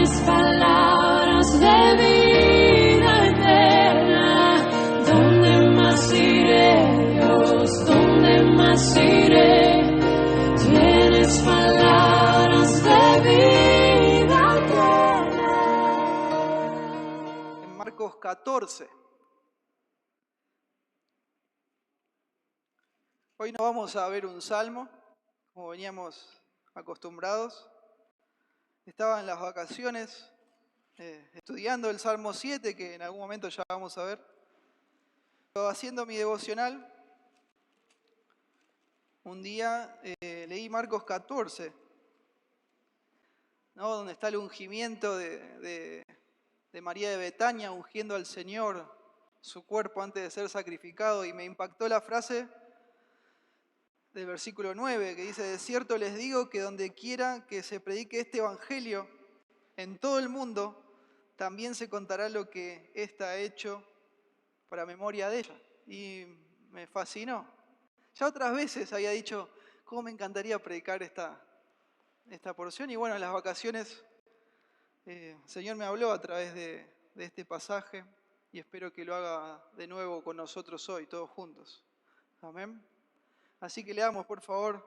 Tienes palabras de vida eterna. ¿Dónde más iré, Dios? ¿Dónde más iré? Tienes palabras de vida eterna. En Marcos 14. Hoy no vamos a ver un salmo, como veníamos acostumbrados. Estaba en las vacaciones estudiando el Salmo 7, que en algún momento ya vamos a ver. Pero haciendo mi devocional, un día leí Marcos 14, ¿no? Donde está el ungimiento de María de Betania, ungiendo al Señor su cuerpo antes de ser sacrificado, y me impactó la frase del versículo 9, que dice: de cierto les digo que donde quiera que se predique este evangelio en todo el mundo, también se contará lo que ésta ha hecho para memoria de ella. Y me fascinó. Ya otras veces había dicho, cómo me encantaría predicar esta porción. Y bueno, en las vacaciones el Señor me habló a través de este pasaje, y espero que lo haga de nuevo con nosotros hoy, todos juntos. Amén. Así que leamos, por favor,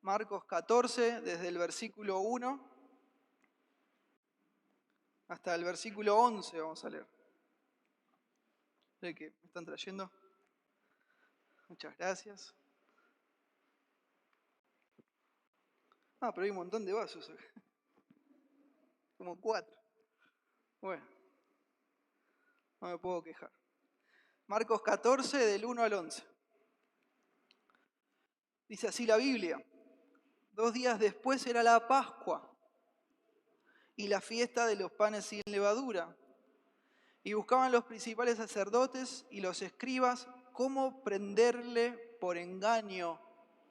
Marcos 14, desde el versículo 1 hasta el versículo 11 vamos a leer. ¿De qué me están trayendo? Muchas gracias. Pero hay un montón de vasos acá. Como 4. Bueno, no me puedo quejar. Marcos 14, del 1 al 11. Dice así la Biblia: 2 días después era la Pascua y la fiesta de los panes sin levadura. Y buscaban los principales sacerdotes y los escribas cómo prenderle por engaño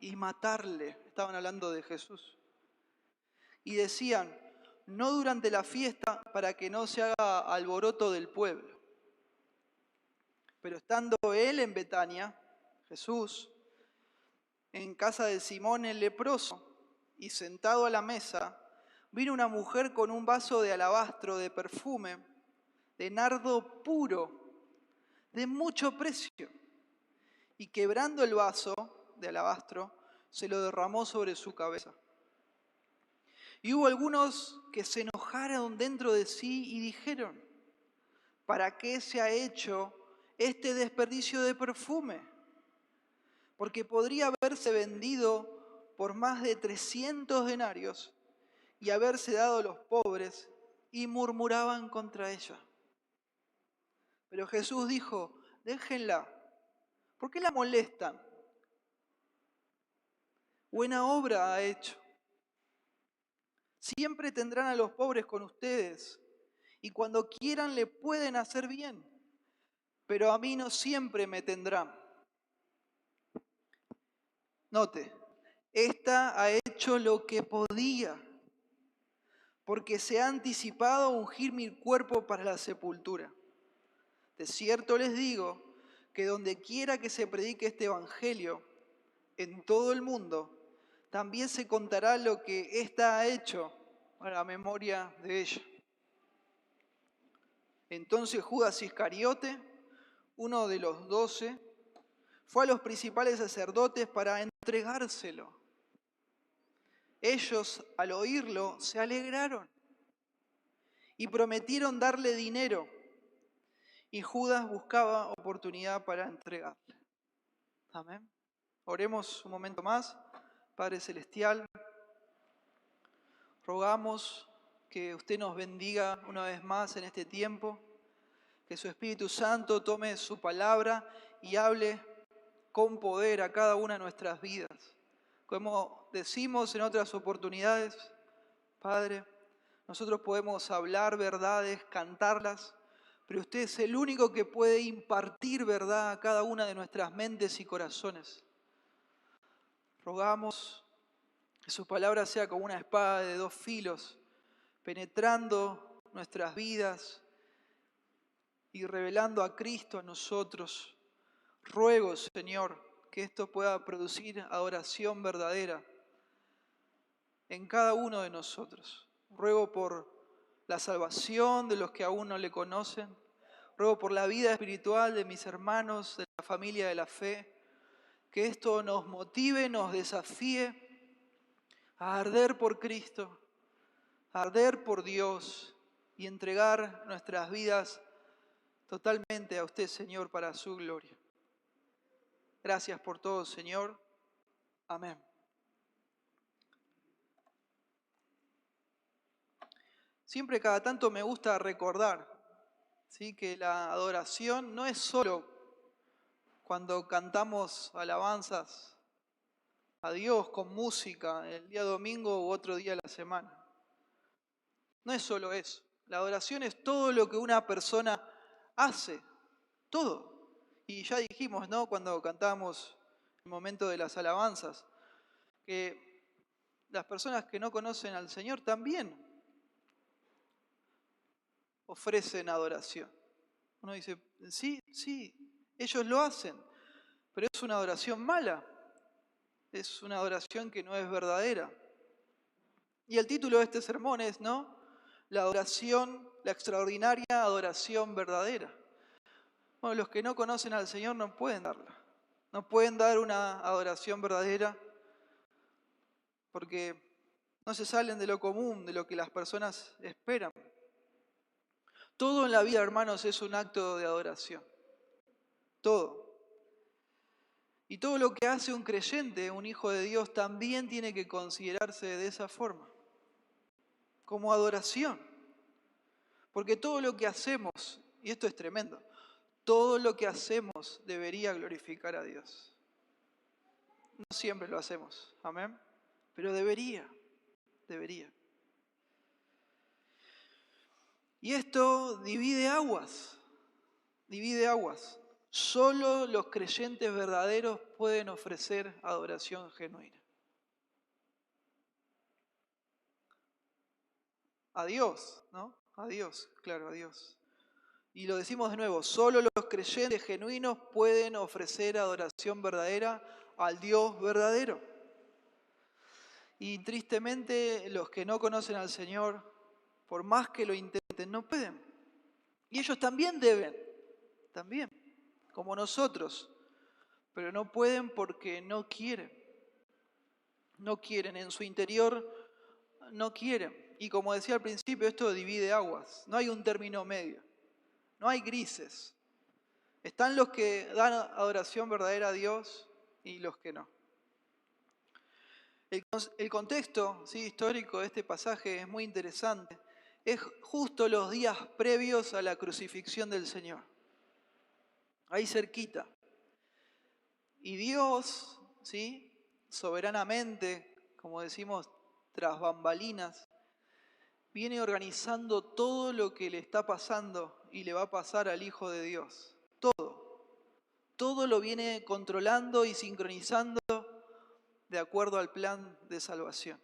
y matarle. Estaban hablando de Jesús. Y decían: no durante la fiesta, para que no se haga alboroto del pueblo. Pero estando él en Betania, Jesús, en casa de Simón el leproso, y sentado a la mesa, vino una mujer con un vaso de alabastro de perfume, de nardo puro, de mucho precio, y quebrando el vaso de alabastro, se lo derramó sobre su cabeza. Y hubo algunos que se enojaron dentro de sí y dijeron: ¿para qué se ha hecho este desperdicio de perfume? Porque podría haberse vendido por más de 300 denarios y haberse dado a los pobres, y murmuraban contra ella. Pero Jesús dijo: déjenla, ¿por qué la molestan? Buena obra ha hecho. Siempre tendrán a los pobres con ustedes, y cuando quieran le pueden hacer bien, pero a mí no siempre me tendrán. Note, esta ha hecho lo que podía, porque se ha anticipado a ungir mi cuerpo para la sepultura. De cierto les digo que donde quiera que se predique este evangelio en todo el mundo, también se contará lo que ésta ha hecho a la memoria de ella. Entonces Judas Iscariote, uno de los 12, fue a los principales sacerdotes para entregárselo. Ellos, al oírlo, se alegraron y prometieron darle dinero, y Judas buscaba oportunidad para entregarle. Amén. Oremos un momento más. Padre Celestial, rogamos que usted nos bendiga una vez más en este tiempo, que su Espíritu Santo tome su palabra y hable con poder a cada una de nuestras vidas. Como decimos en otras oportunidades, Padre, nosotros podemos hablar verdades, cantarlas, pero usted es el único que puede impartir verdad a cada una de nuestras mentes y corazones. Rogamos que su palabra sea como una espada de 2 filos, penetrando nuestras vidas y revelando a Cristo a nosotros. Ruego, Señor, que esto pueda producir adoración verdadera en cada uno de nosotros. Ruego por la salvación de los que aún no le conocen. Ruego por la vida espiritual de mis hermanos, de la familia de la fe, que esto nos motive, nos desafíe a arder por Cristo, a arder por Dios y entregar nuestras vidas totalmente a usted, Señor, para su gloria. Gracias por todo, Señor. Amén. Siempre cada tanto me gusta recordar, ¿sí?, que la adoración no es solo cuando cantamos alabanzas a Dios con música el día domingo u otro día de la semana. No es solo eso. La adoración es todo lo que una persona hace, todo. Y ya dijimos, ¿no?, cuando cantamos el momento de las alabanzas, que las personas que no conocen al Señor también ofrecen adoración. Uno dice, sí, ellos lo hacen, pero es una adoración mala, es una adoración que no es verdadera. Y el título de este sermón es, ¿no?, la adoración, la extraordinaria adoración verdadera. Bueno, los que no conocen al Señor no pueden darla, no pueden dar una adoración verdadera porque no se salen de lo común, de lo que las personas esperan. Todo en la vida, hermanos, es un acto de adoración. Todo. Y todo lo que hace un creyente, un hijo de Dios, también tiene que considerarse de esa forma, como adoración. Porque todo lo que hacemos, y esto es tremendo, todo lo que hacemos debería glorificar a Dios. No siempre lo hacemos, amén, pero debería. Y esto divide aguas. Solo los creyentes verdaderos pueden ofrecer adoración genuina. A Dios, ¿no? A Dios, claro, a Dios. Y lo decimos de nuevo, solo los creyentes genuinos pueden ofrecer adoración verdadera al Dios verdadero. Y tristemente los que no conocen al Señor, por más que lo intenten, no pueden. Y ellos también deben, también, como nosotros, pero no pueden porque no quieren. No quieren, en su interior no quieren. Y como decía al principio, esto divide aguas, no hay un término medio, no hay grises. Están los que dan adoración verdadera a Dios y los que no. El contexto, ¿sí?, histórico de este pasaje es muy interesante. Es justo los días previos a la crucifixión del Señor. Ahí cerquita. Y Dios, ¿sí?, soberanamente, como decimos, tras bambalinas, viene organizando todo lo que le está pasando y le va a pasar al Hijo de Dios. Todo lo viene controlando y sincronizando de acuerdo al plan de salvación.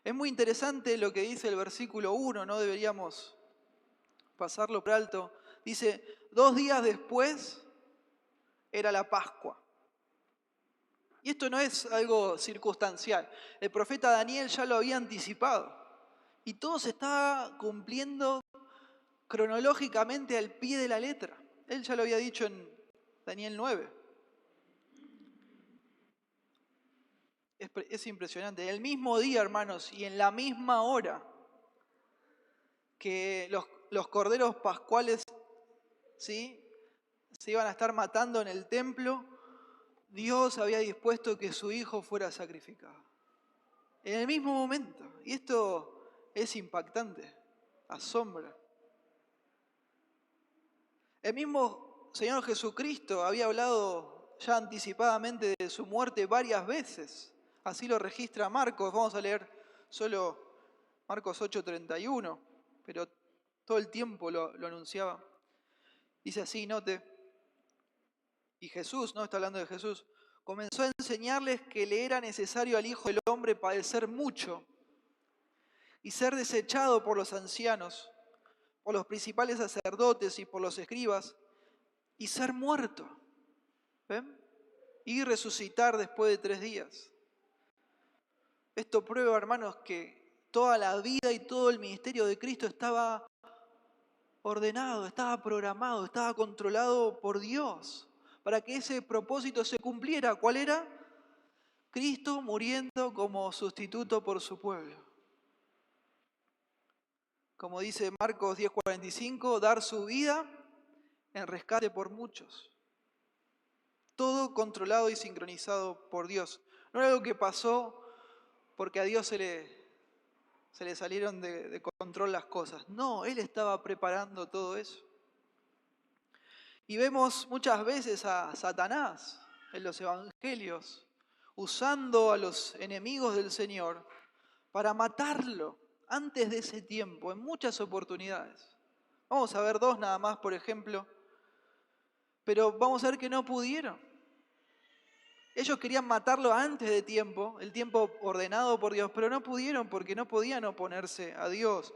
Es muy interesante lo que dice el versículo 1, no deberíamos pasarlo por alto. Dice, 2 días después era la Pascua. Y esto no es algo circunstancial. El profeta Daniel ya lo había anticipado. Y todo se estaba cumpliendo cronológicamente al pie de la letra. Él ya lo había dicho en Daniel 9. Es impresionante. El mismo día, hermanos, y en la misma hora que los corderos pascuales, ¿sí?, se iban a estar matando en el templo, Dios había dispuesto que su Hijo fuera sacrificado. En el mismo momento. Y esto es impactante, asombra. El mismo Señor Jesucristo había hablado ya anticipadamente de su muerte varias veces. Así lo registra Marcos. Vamos a leer solo Marcos 8:31, pero todo el tiempo lo anunciaba. Dice así, note. Y Jesús, no está hablando de Jesús, comenzó a enseñarles que le era necesario al Hijo del Hombre padecer mucho y ser desechado por los ancianos, por los principales sacerdotes y por los escribas, y ser muerto. ¿Ven? Y resucitar después de 3 días. Esto prueba, hermanos, que Toda la vida y todo el ministerio de Cristo estaba ordenado, estaba programado, estaba controlado por Dios para que ese propósito se cumpliera. ¿Cuál era? Cristo muriendo como sustituto por su pueblo. Como dice Marcos 10:45, dar su vida en rescate por muchos. Todo controlado y sincronizado por Dios. No era algo que pasó porque a Dios se le salieron de control las cosas. No, Él estaba preparando todo eso. Y vemos muchas veces a Satanás en los evangelios usando a los enemigos del Señor para matarlo antes de ese tiempo, en muchas oportunidades. Vamos a ver dos nada más, por ejemplo, pero vamos a ver que no pudieron. Ellos querían matarlo antes de tiempo, el tiempo ordenado por Dios, pero no pudieron porque no podían oponerse a Dios,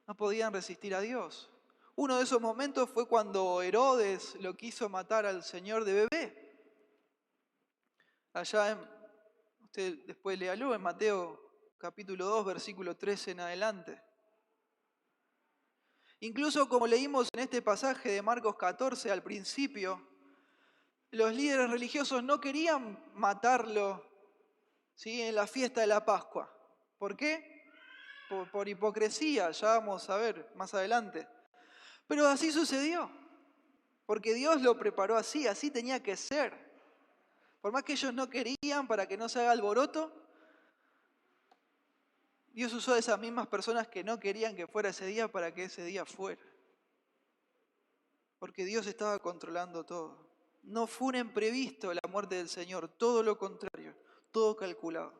no podían resistir a Dios. Uno de esos momentos fue cuando Herodes lo quiso matar al Señor de bebé. Usted después léalo en Mateo capítulo 2, versículo 13 en adelante. Incluso como leímos en este pasaje de Marcos 14 al principio, los líderes religiosos no querían matarlo, ¿sí?, en la fiesta de la Pascua. ¿Por qué? Por hipocresía, ya vamos a ver más adelante. Pero así sucedió, porque Dios lo preparó así, así tenía que ser. Por más que ellos no querían, para que no se haga alboroto, Dios usó a esas mismas personas que no querían que fuera ese día para que ese día fuera. Porque Dios estaba controlando todo. No fue un imprevisto la muerte del Señor, todo lo contrario, todo calculado.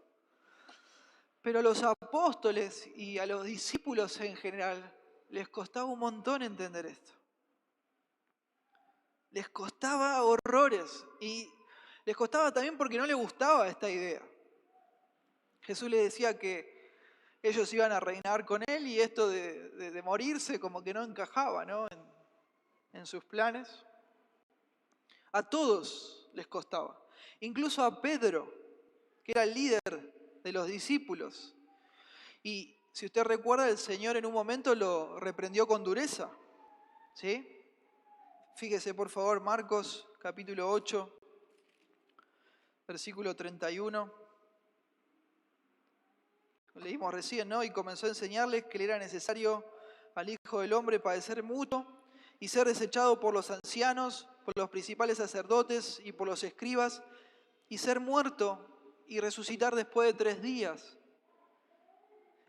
Pero a los apóstoles y a los discípulos en general les costaba un montón entender esto. Les costaba horrores y les costaba también porque no les gustaba esta idea. Jesús les decía que ellos iban a reinar con Él y esto de morirse como que no encajaba, ¿no?, en sus planes. A todos les costaba, incluso a Pedro, que era el líder de los discípulos. Y si usted recuerda, el Señor en un momento lo reprendió con dureza, ¿sí? Fíjese por favor, Marcos capítulo 8, versículo 31. Lo leímos recién, ¿no? Y comenzó a enseñarles que le era necesario al Hijo del Hombre padecer mucho y ser desechado por los ancianos, por los principales sacerdotes y por los escribas, y ser muerto y resucitar después de 3 días.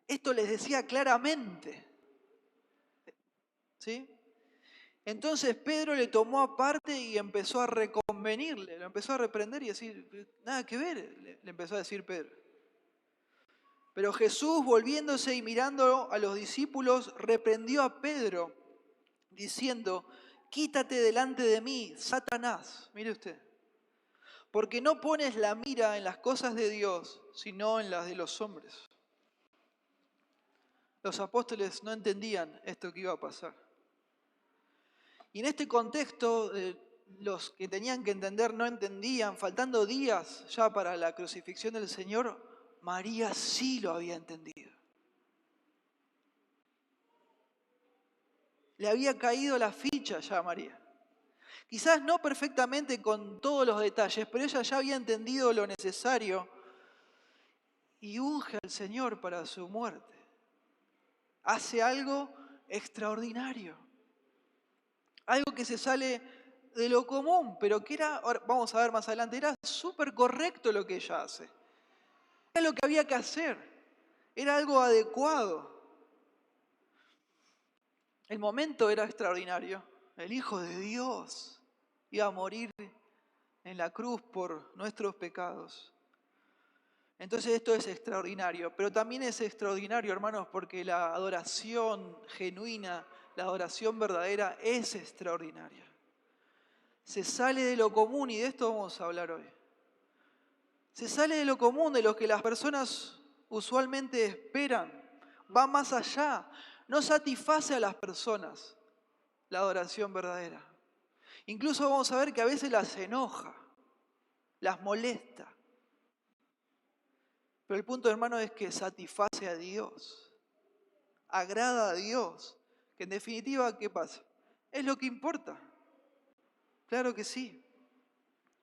Esto les decía claramente, ¿sí? Entonces Pedro le tomó aparte y empezó a reconvenirle, lo empezó a reprender y decir, nada que ver, le empezó a decir Pedro. Pero Jesús, volviéndose y mirando a los discípulos, reprendió a Pedro, diciendo, quítate delante de mí, Satanás, mire usted, porque no pones la mira en las cosas de Dios, sino en las de los hombres. Los apóstoles no entendían esto que iba a pasar. Y en este contexto, los que tenían que entender no entendían, faltando días ya para la crucifixión del Señor, María sí lo había entendido. Le había caído la ficha ya a María. Quizás no perfectamente con todos los detalles, pero ella ya había entendido lo necesario y unge al Señor para su muerte. Hace algo extraordinario. Algo que se sale de lo común, pero que era, vamos a ver más adelante, era súper correcto lo que ella hace. Era lo que había que hacer. Era algo adecuado. El momento era extraordinario. El Hijo de Dios iba a morir en la cruz por nuestros pecados. Entonces esto es extraordinario, pero también es extraordinario, hermanos, porque la adoración genuina, la adoración verdadera es extraordinaria. Se sale de lo común y de esto vamos a hablar hoy. Se sale de lo común, de lo que las personas usualmente esperan. Va más allá. No satisface a las personas la adoración verdadera. Incluso vamos a ver que a veces las enoja, las molesta. Pero el punto, hermano, es que satisface a Dios, agrada a Dios. Que en definitiva, ¿qué pasa? Es lo que importa. Claro que sí,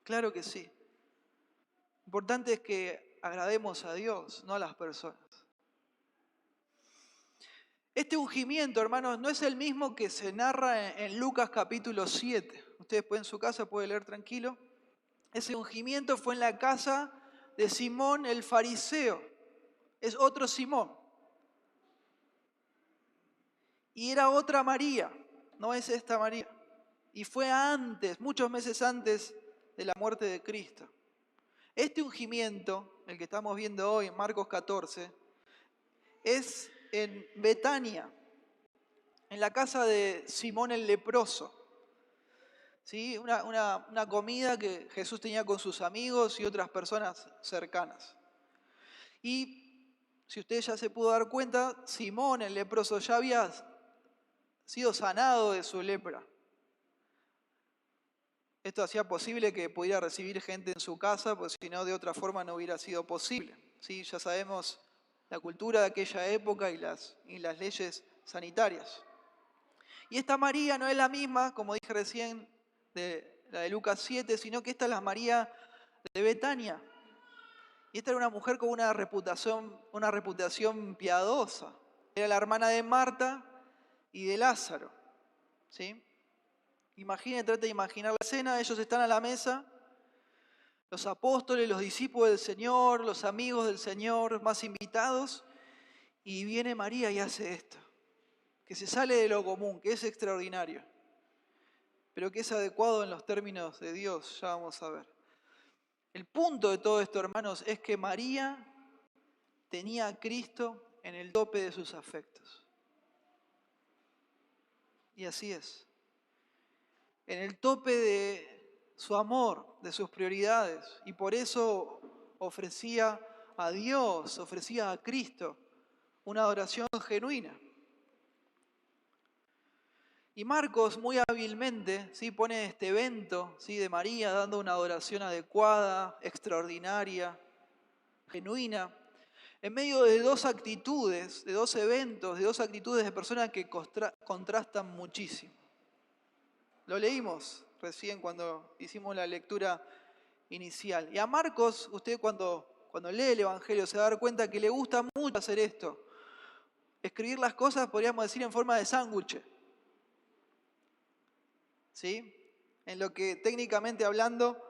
claro que sí. Lo importante es que agrademos a Dios, no a las personas. Este ungimiento, hermanos, no es el mismo que se narra en Lucas capítulo 7. Ustedes pueden en su casa, pueden leer tranquilo. Ese ungimiento fue en la casa de Simón el fariseo. Es otro Simón. Y era otra María, no es esta María. Y fue antes, muchos meses antes de la muerte de Cristo. Este ungimiento, el que estamos viendo hoy en Marcos 14, es en Betania, en la casa de Simón el leproso. ¿Sí? Una comida que Jesús tenía con sus amigos y otras personas cercanas. Y si usted ya se pudo dar cuenta, Simón el leproso ya había sido sanado de su lepra. Esto hacía posible que pudiera recibir gente en su casa, pues si no, de otra forma no hubiera sido posible. ¿Sí? Ya sabemos la cultura de aquella época y las leyes sanitarias. Y esta María no es la misma, como dije recién, de la de Lucas 7, sino que esta es la María de Betania. Y esta era una mujer con una reputación piadosa. Era la hermana de Marta y de Lázaro. ¿Sí? Trate de imaginar la escena, ellos están a la mesa, los apóstoles, los discípulos del Señor, los amigos del Señor, más invitados, y viene María y hace esto, que se sale de lo común, que es extraordinario, pero que es adecuado en los términos de Dios, ya vamos a ver. El punto de todo esto, hermanos, es que María tenía a Cristo en el tope de sus afectos. Y así es. En el tope de su amor, de sus prioridades, y por eso ofrecía a Dios, ofrecía a Cristo una adoración genuina. Y Marcos muy hábilmente, ¿sí?, pone este evento, ¿sí?, de María dando una adoración adecuada, extraordinaria, genuina, en medio de dos actitudes, de dos eventos, de dos actitudes de personas que contrastan muchísimo. Lo leímos recién cuando hicimos la lectura inicial. Y a Marcos, usted cuando lee el Evangelio se va a dar cuenta que le gusta mucho hacer esto. Escribir las cosas, podríamos decir, en forma de sándwich. ¿Sí? En lo que técnicamente hablando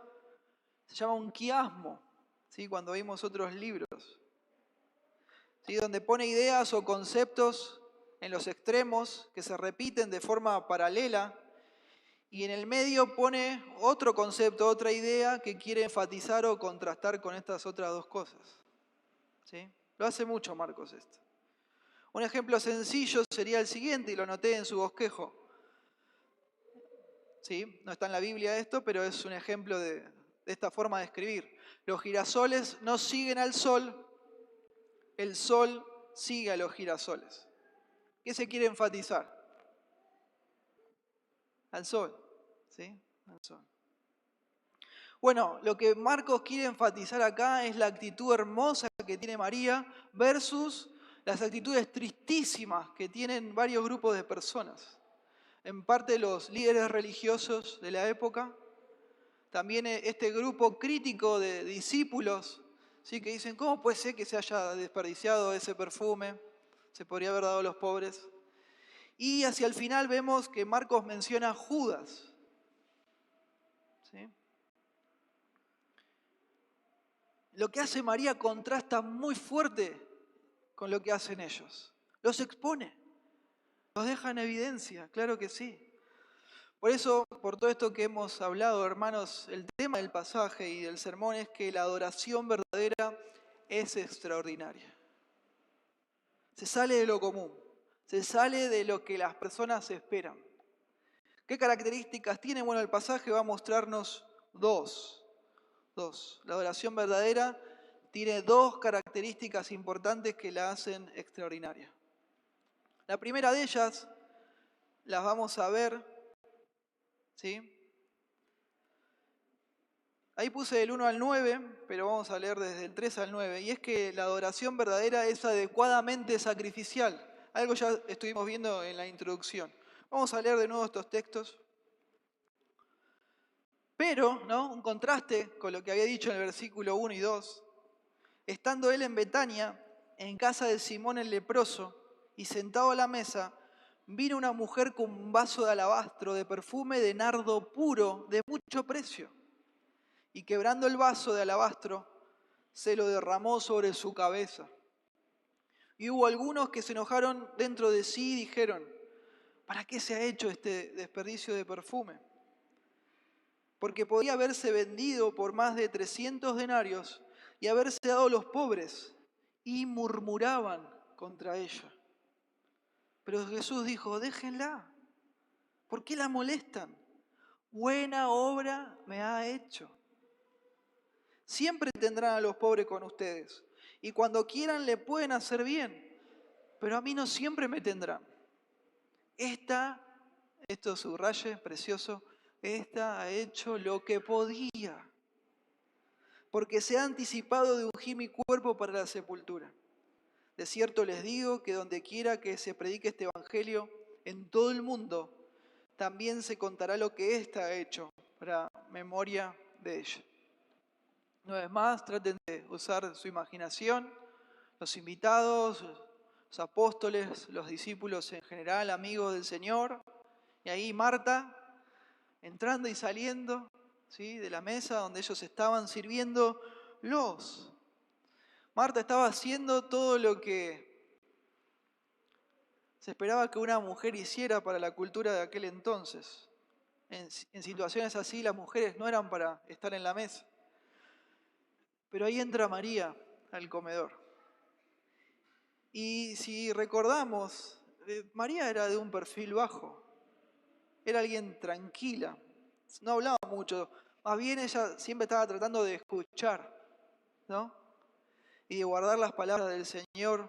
se llama un quiasmo, ¿sí?, cuando vimos otros libros. ¿Sí? Donde pone ideas o conceptos en los extremos que se repiten de forma paralela. Y en el medio pone otro concepto, otra idea que quiere enfatizar o contrastar con estas otras dos cosas. ¿Sí? Lo hace mucho Marcos esto. Un ejemplo sencillo sería el siguiente, y lo noté en su bosquejo. ¿Sí? No está en la Biblia esto, pero es un ejemplo de esta forma de escribir. Los girasoles no siguen al sol, el sol sigue a los girasoles. ¿Qué se quiere enfatizar? Al sol. ¿Sí? Al sol. Bueno, lo que Marcos quiere enfatizar acá es la actitud hermosa que tiene María versus las actitudes tristísimas que tienen varios grupos de personas. En parte los líderes religiosos de la época, también este grupo crítico de discípulos, ¿sí?, que dicen, ¿cómo puede ser que se haya desperdiciado ese perfume? Se podría haber dado a los pobres. Y hacia el final vemos que Marcos menciona a Judas. ¿Sí? Lo que hace María contrasta muy fuerte con lo que hacen ellos. Los expone, los deja en evidencia, claro que sí. Por eso, por todo esto que hemos hablado, hermanos, el tema del pasaje y del sermón es que la adoración verdadera es extraordinaria. Se sale de lo común, se sale de lo que las personas esperan. ¿Qué características tiene? Bueno, el pasaje va a mostrarnos dos. La adoración verdadera tiene dos características importantes que la hacen extraordinaria. La primera de ellas, las vamos a ver, ¿sí?, Ahí puse del 1 al 9, pero vamos a leer desde el 3 al 9. Y es que la adoración verdadera es adecuadamente sacrificial. Algo ya estuvimos viendo en la introducción. Vamos a leer de nuevo estos textos. Pero, ¿no? Un contraste con lo que había dicho en el versículo 1 y 2. Estando él en Betania, en casa de Simón el leproso, y sentado a la mesa, vino una mujer con un vaso de alabastro de perfume de nardo puro de mucho precio. Y quebrando el vaso de alabastro, se lo derramó sobre su cabeza. Y hubo algunos que se enojaron dentro de sí y dijeron: ¿para qué se ha hecho este desperdicio de perfume? Porque podía haberse vendido por más de 300 denarios y haberse dado a los pobres. Y murmuraban contra ella. Pero Jesús dijo: déjenla. ¿Por qué la molestan? Buena obra me ha hecho. Siempre tendrán a los pobres con ustedes, y cuando quieran le pueden hacer bien, pero a mí no siempre me tendrán. Esto subraye, precioso, esta ha hecho lo que podía, porque se ha anticipado de ungir mi cuerpo para la sepultura. De cierto les digo que donde quiera que se predique este evangelio, en todo el mundo, también se contará lo que ésta ha hecho, para memoria de ella. Una vez más, traten de usar su imaginación, los invitados, los apóstoles, los discípulos en general, amigos del Señor. Y ahí Marta, entrando y saliendo, ¿sí?, de la mesa donde ellos estaban sirviéndolos. Marta estaba haciendo todo lo que se esperaba que una mujer hiciera para la cultura de aquel entonces. En situaciones así las mujeres no eran para estar en la mesa. Pero ahí entra María al comedor. Y si recordamos, María era de un perfil bajo. Era alguien tranquila. No hablaba mucho. Más bien ella siempre estaba tratando de escuchar, ¿no? Y de guardar las palabras del Señor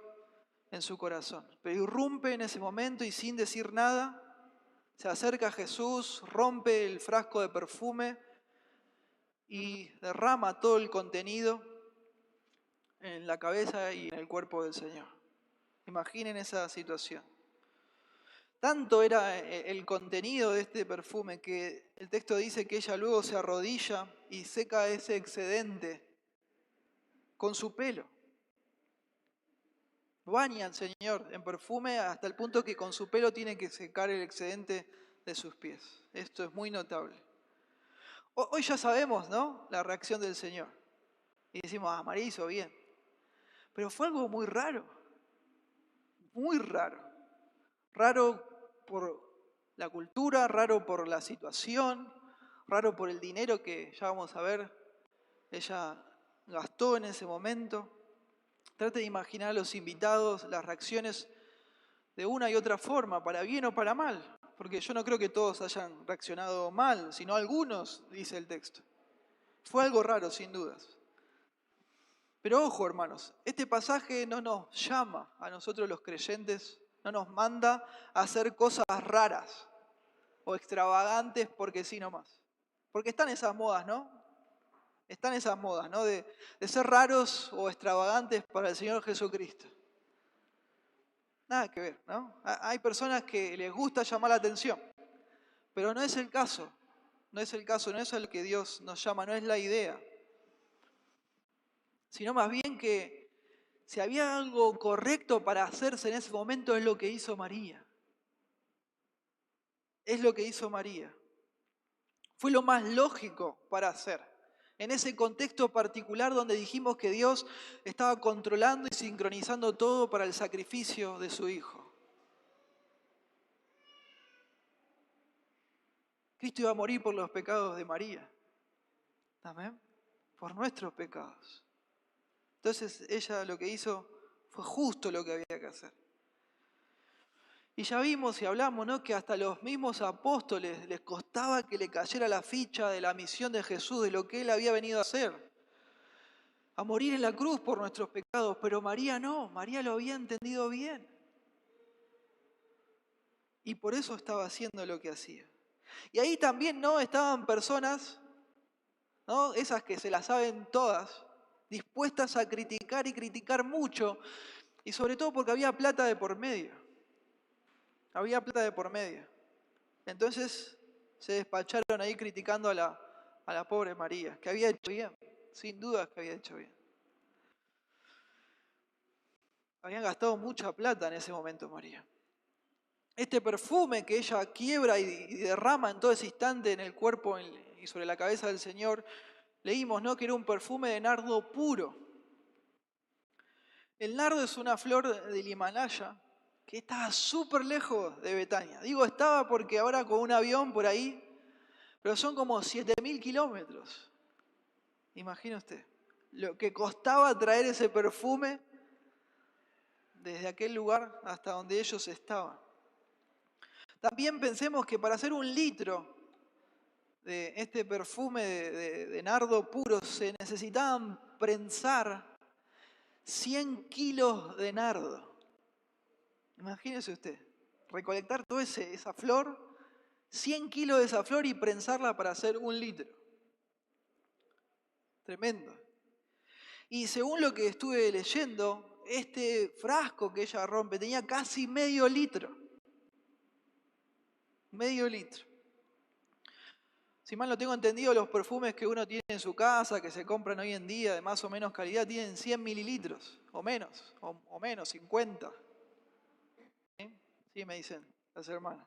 en su corazón. Pero irrumpe en ese momento y sin decir nada, se acerca a Jesús, rompe el frasco de perfume y derrama todo el contenido en la cabeza y en el cuerpo del Señor. Imaginen esa situación. Tanto era el contenido de este perfume que el texto dice que ella luego se arrodilla y seca ese excedente con su pelo. Baña al Señor en perfume hasta el punto que con su pelo tiene que secar el excedente de sus pies. Esto es muy notable. Hoy ya sabemos, ¿no?, la reacción del Señor. Y decimos: María hizo bien. Pero fue algo muy raro. Muy raro. Raro por la cultura, raro por la situación, raro por el dinero que ya vamos a ver, ella gastó en ese momento. Trate de imaginar a los invitados, las reacciones de una y otra forma, para bien o para mal, porque yo no creo que todos hayan reaccionado mal, sino algunos, dice el texto. Fue algo raro, sin dudas. Pero ojo, hermanos, este pasaje no nos llama a nosotros los creyentes, no nos manda a hacer cosas raras o extravagantes porque sí nomás. Porque están esas modas, ¿no? Están esas modas, ¿no? De ser raros o extravagantes para el Señor Jesucristo. Nada que ver, ¿no? Hay personas que les gusta llamar la atención, pero no es el caso. No es el caso, no es el que Dios nos llama, no es la idea. Sino más bien que si había algo correcto para hacerse en ese momento, es lo que hizo María. Es lo que hizo María. Fue lo más lógico para hacer. En ese contexto particular donde dijimos que Dios estaba controlando y sincronizando todo para el sacrificio de su Hijo. Cristo iba a morir por los pecados de María. Amén. Por nuestros pecados. Entonces ella lo que hizo fue justo lo que había que hacer. Y ya vimos y hablamos, ¿no?, que hasta los mismos apóstoles les costaba que le cayera la ficha de la misión de Jesús, de lo que Él había venido a hacer. A morir en la cruz por nuestros pecados, pero María no, María lo había entendido bien. Y por eso estaba haciendo lo que hacía. Y ahí también, ¿no?, estaban personas ¿no? Esas que se las saben todas, dispuestas a criticar y criticar mucho, y sobre todo porque había plata de por medio. Había plata de por medio. Entonces se despacharon ahí criticando a la pobre María, que había hecho bien, sin dudas que había hecho bien. Habían gastado mucha plata en ese momento, María. Este perfume que ella quiebra y derrama en todo ese instante en el cuerpo y sobre la cabeza del Señor, leímos, ¿no?, que era un perfume de nardo puro. El nardo es una flor del Himalaya que estaba súper lejos de Betania. Digo estaba porque ahora con un avión por ahí, pero son como 7.000 kilómetros. Imagine usted lo que costaba traer ese perfume desde aquel lugar hasta donde ellos estaban. También pensemos que para hacer 1 litro de este perfume de nardo puro se necesitaban prensar 100 kilos de nardo. Imagínese usted, recolectar toda esa flor, 100 kilos de esa flor y prensarla para hacer 1 litro. Tremendo. Y según lo que estuve leyendo, este frasco que ella rompe tenía casi medio litro. Medio litro. Si mal no tengo entendido, los perfumes que uno tiene en su casa, que se compran hoy en día de más o menos calidad, tienen 100 mililitros, o menos, 50. ¿Sí? Sí, me dicen las hermanas.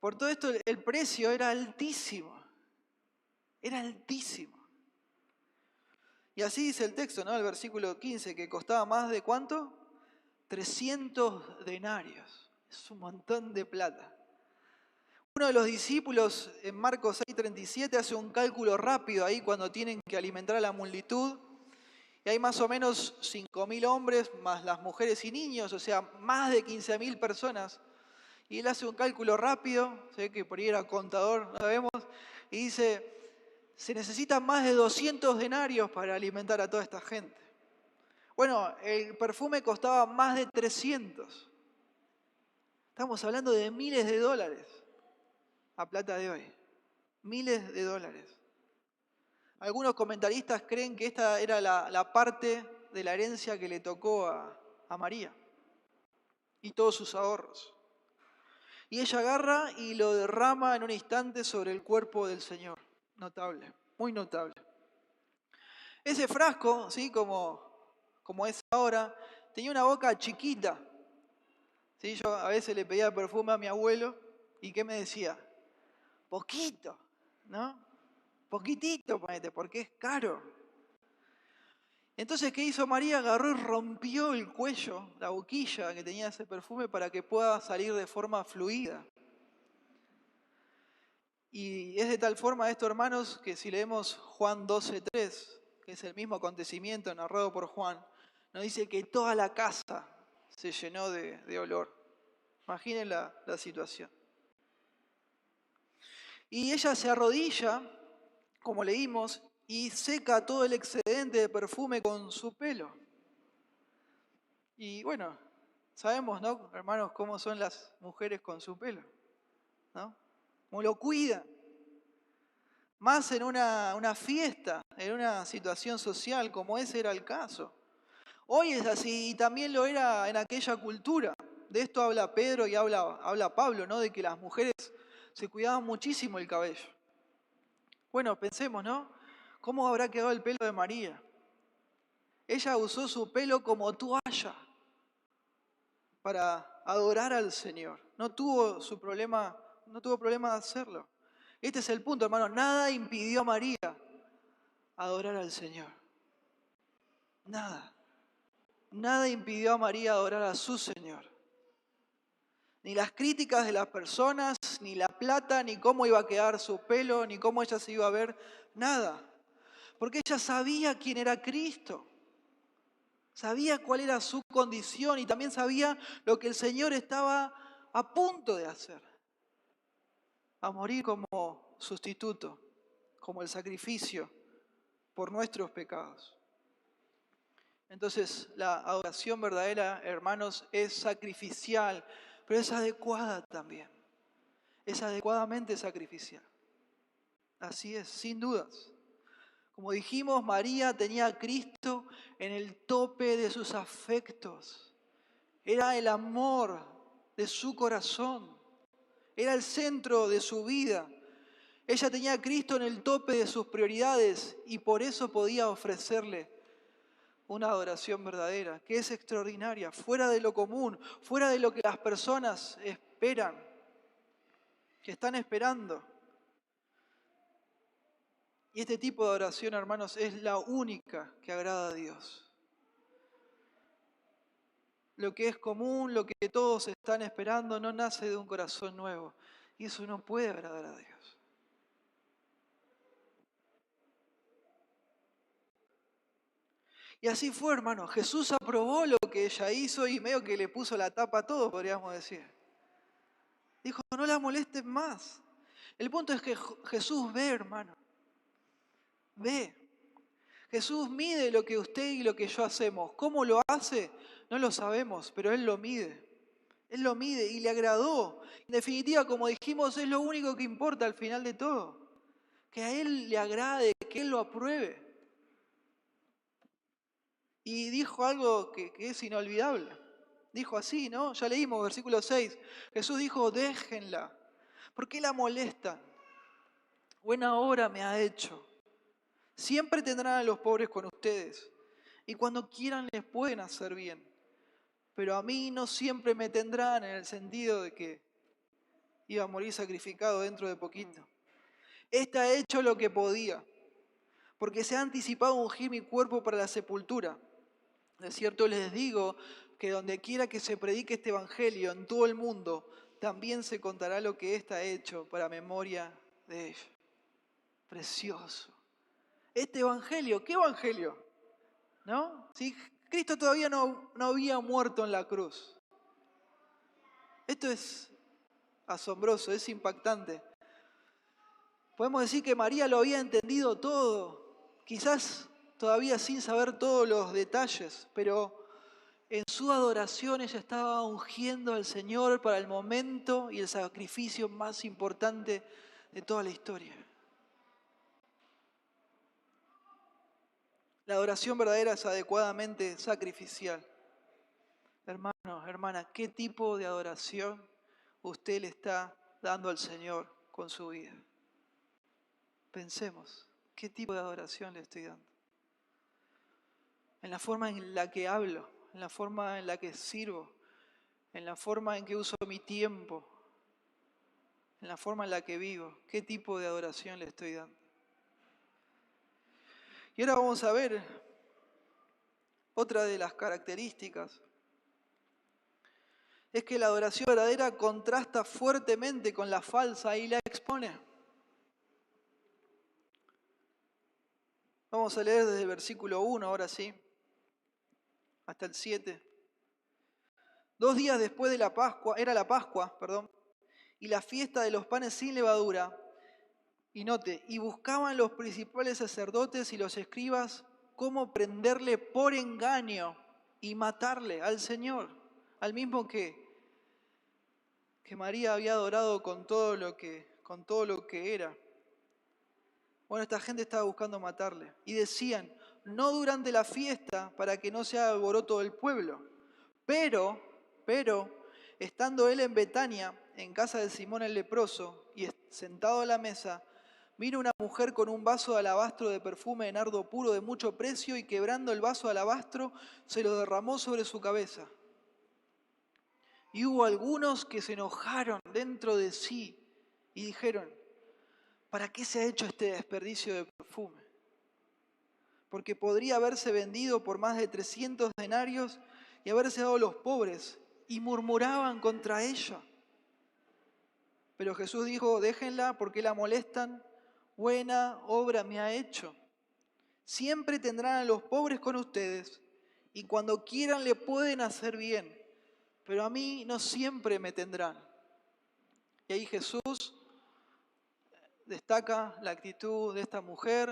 Por todo esto, el precio era altísimo. Era altísimo. Y así dice el texto, ¿no? El versículo 15, que costaba más de ¿cuánto? 300 denarios. Es un montón de plata. Uno de los discípulos en Marcos 6:37 hace un cálculo rápido ahí cuando tienen que alimentar a la multitud. Y hay más o menos 5.000 hombres, más las mujeres y niños, o sea, más de 15.000 personas. Y él hace un cálculo rápido, sé que por ahí era contador, no sabemos, y dice, se necesitan más de 200 denarios para alimentar a toda esta gente. Bueno, el perfume costaba más de 300. Estamos hablando de miles de dólares a plata de hoy. Miles de dólares. Algunos comentaristas creen que esta era la parte de la herencia que le tocó a María y todos sus ahorros. Y ella agarra y lo derrama en un instante sobre el cuerpo del Señor. Notable, muy notable. Ese frasco, ¿sí?, como es ahora, tenía una boca chiquita. ¿Sí? Yo a veces le pedía perfume a mi abuelo y ¿qué me decía? Poquito, ¿no? Poquitito, ponete, porque es caro. Entonces, ¿qué hizo María? Agarró y rompió el cuello, la boquilla que tenía ese perfume para que pueda salir de forma fluida. Y es de tal forma esto, hermanos, que si leemos Juan 12:3, que es el mismo acontecimiento narrado por Juan, nos dice que toda la casa se llenó de olor. Imaginen la situación. Y ella se arrodilla, como leímos, y seca todo el excedente de perfume con su pelo. Y bueno, sabemos, ¿no, hermanos, cómo son las mujeres con su pelo? ¿No? Cómo lo cuidan. Más en una fiesta, en una situación social, como ese era el caso. Hoy es así y también lo era en aquella cultura. De esto habla Pedro y habla Pablo, ¿no? De que las mujeres se cuidaban muchísimo el cabello. Bueno, pensemos, ¿no? ¿Cómo habrá quedado el pelo de María? Ella usó su pelo como toalla para adorar al Señor. No tuvo problema de hacerlo. Este es el punto, hermano. Nada impidió a María adorar al Señor. Nada. Nada impidió a María adorar a su Señor. Ni las críticas de las personas, ni la plata, ni cómo iba a quedar su pelo, ni cómo ella se iba a ver. Nada. Porque ella sabía quién era Cristo. Sabía cuál era su condición y también sabía lo que el Señor estaba a punto de hacer. A morir como sustituto, como el sacrificio por nuestros pecados. Entonces, la adoración verdadera, hermanos, es sacrificial, pero es adecuada también. Es adecuadamente sacrificial. Así es, sin dudas. Como dijimos, María tenía a Cristo en el tope de sus afectos. Era el amor de su corazón. Era el centro de su vida. Ella tenía a Cristo en el tope de sus prioridades y por eso podía ofrecerle una adoración verdadera, que es extraordinaria, fuera de lo común, fuera de lo que las personas esperan, que están esperando. Y este tipo de adoración, hermanos, es la única que agrada a Dios. Lo que es común, lo que todos están esperando, no nace de un corazón nuevo. Y eso no puede agradar a Dios. Y así fue, hermano. Jesús aprobó lo que ella hizo y medio que le puso la tapa a todo, podríamos decir. Dijo, no la molesten más. El punto es que Jesús ve, hermano. Ve. Jesús mide lo que usted y lo que yo hacemos. ¿Cómo lo hace? No lo sabemos, pero Él lo mide. Él lo mide y le agradó. En definitiva, como dijimos, es lo único que importa al final de todo. Que a Él le agrade, que Él lo apruebe. Y dijo algo que es inolvidable. Dijo así, ¿no? Ya leímos, versículo 6. Jesús dijo, déjenla. ¿Por qué la molestan? Buena obra me ha hecho. Siempre tendrán a los pobres con ustedes. Y cuando quieran les pueden hacer bien. Pero a mí no siempre me tendrán en el sentido de que iba a morir sacrificado dentro de poquito. Este ha hecho lo que podía, porque se ha anticipado a ungir mi cuerpo para la sepultura. De cierto les digo que donde quiera que se predique este evangelio en todo el mundo, también se contará lo que ésta ha hecho para memoria de ella. Precioso. Este evangelio, ¿qué evangelio? ¿No? Si Cristo todavía no había muerto en la cruz. Esto es asombroso, es impactante. Podemos decir que María lo había entendido todo, quizás todavía sin saber todos los detalles, pero en su adoración ella estaba ungiendo al Señor para el momento y el sacrificio más importante de toda la historia. La adoración verdadera es adecuadamente sacrificial. Hermano, hermana, ¿qué tipo de adoración usted le está dando al Señor con su vida? Pensemos, ¿qué tipo de adoración le estoy dando? En la forma en la que hablo, en la forma en la que sirvo, en la forma en que uso mi tiempo, en la forma en la que vivo. ¿Qué tipo de adoración le estoy dando? Y ahora vamos a ver otra de las características. Es que la adoración verdadera contrasta fuertemente con la falsa y la expone. Vamos a leer desde el versículo 1, ahora sí, hasta el 7. 2 días después de la Pascua, era la Pascua, y la fiesta de los panes sin levadura. Y note, y buscaban los principales sacerdotes y los escribas cómo prenderle por engaño y matarle al Señor, al mismo que María había adorado con todo lo que era. Bueno, esta gente estaba buscando matarle. Y decían, no durante la fiesta para que no se haga alboroto del pueblo. Pero, estando él en Betania, en casa de Simón el leproso, y sentado a la mesa, vino una mujer con un vaso de alabastro de perfume de nardo puro de mucho precio y quebrando el vaso de alabastro, se lo derramó sobre su cabeza. Y hubo algunos que se enojaron dentro de sí y dijeron, ¿para qué se ha hecho este desperdicio de perfume? Porque podría haberse vendido por más de 300 denarios y haberse dado a los pobres, y murmuraban contra ella. Pero Jesús dijo, déjenla porque la molestan, buena obra me ha hecho. Siempre tendrán a los pobres con ustedes, y cuando quieran le pueden hacer bien, pero a mí no siempre me tendrán. Y ahí Jesús destaca la actitud de esta mujer,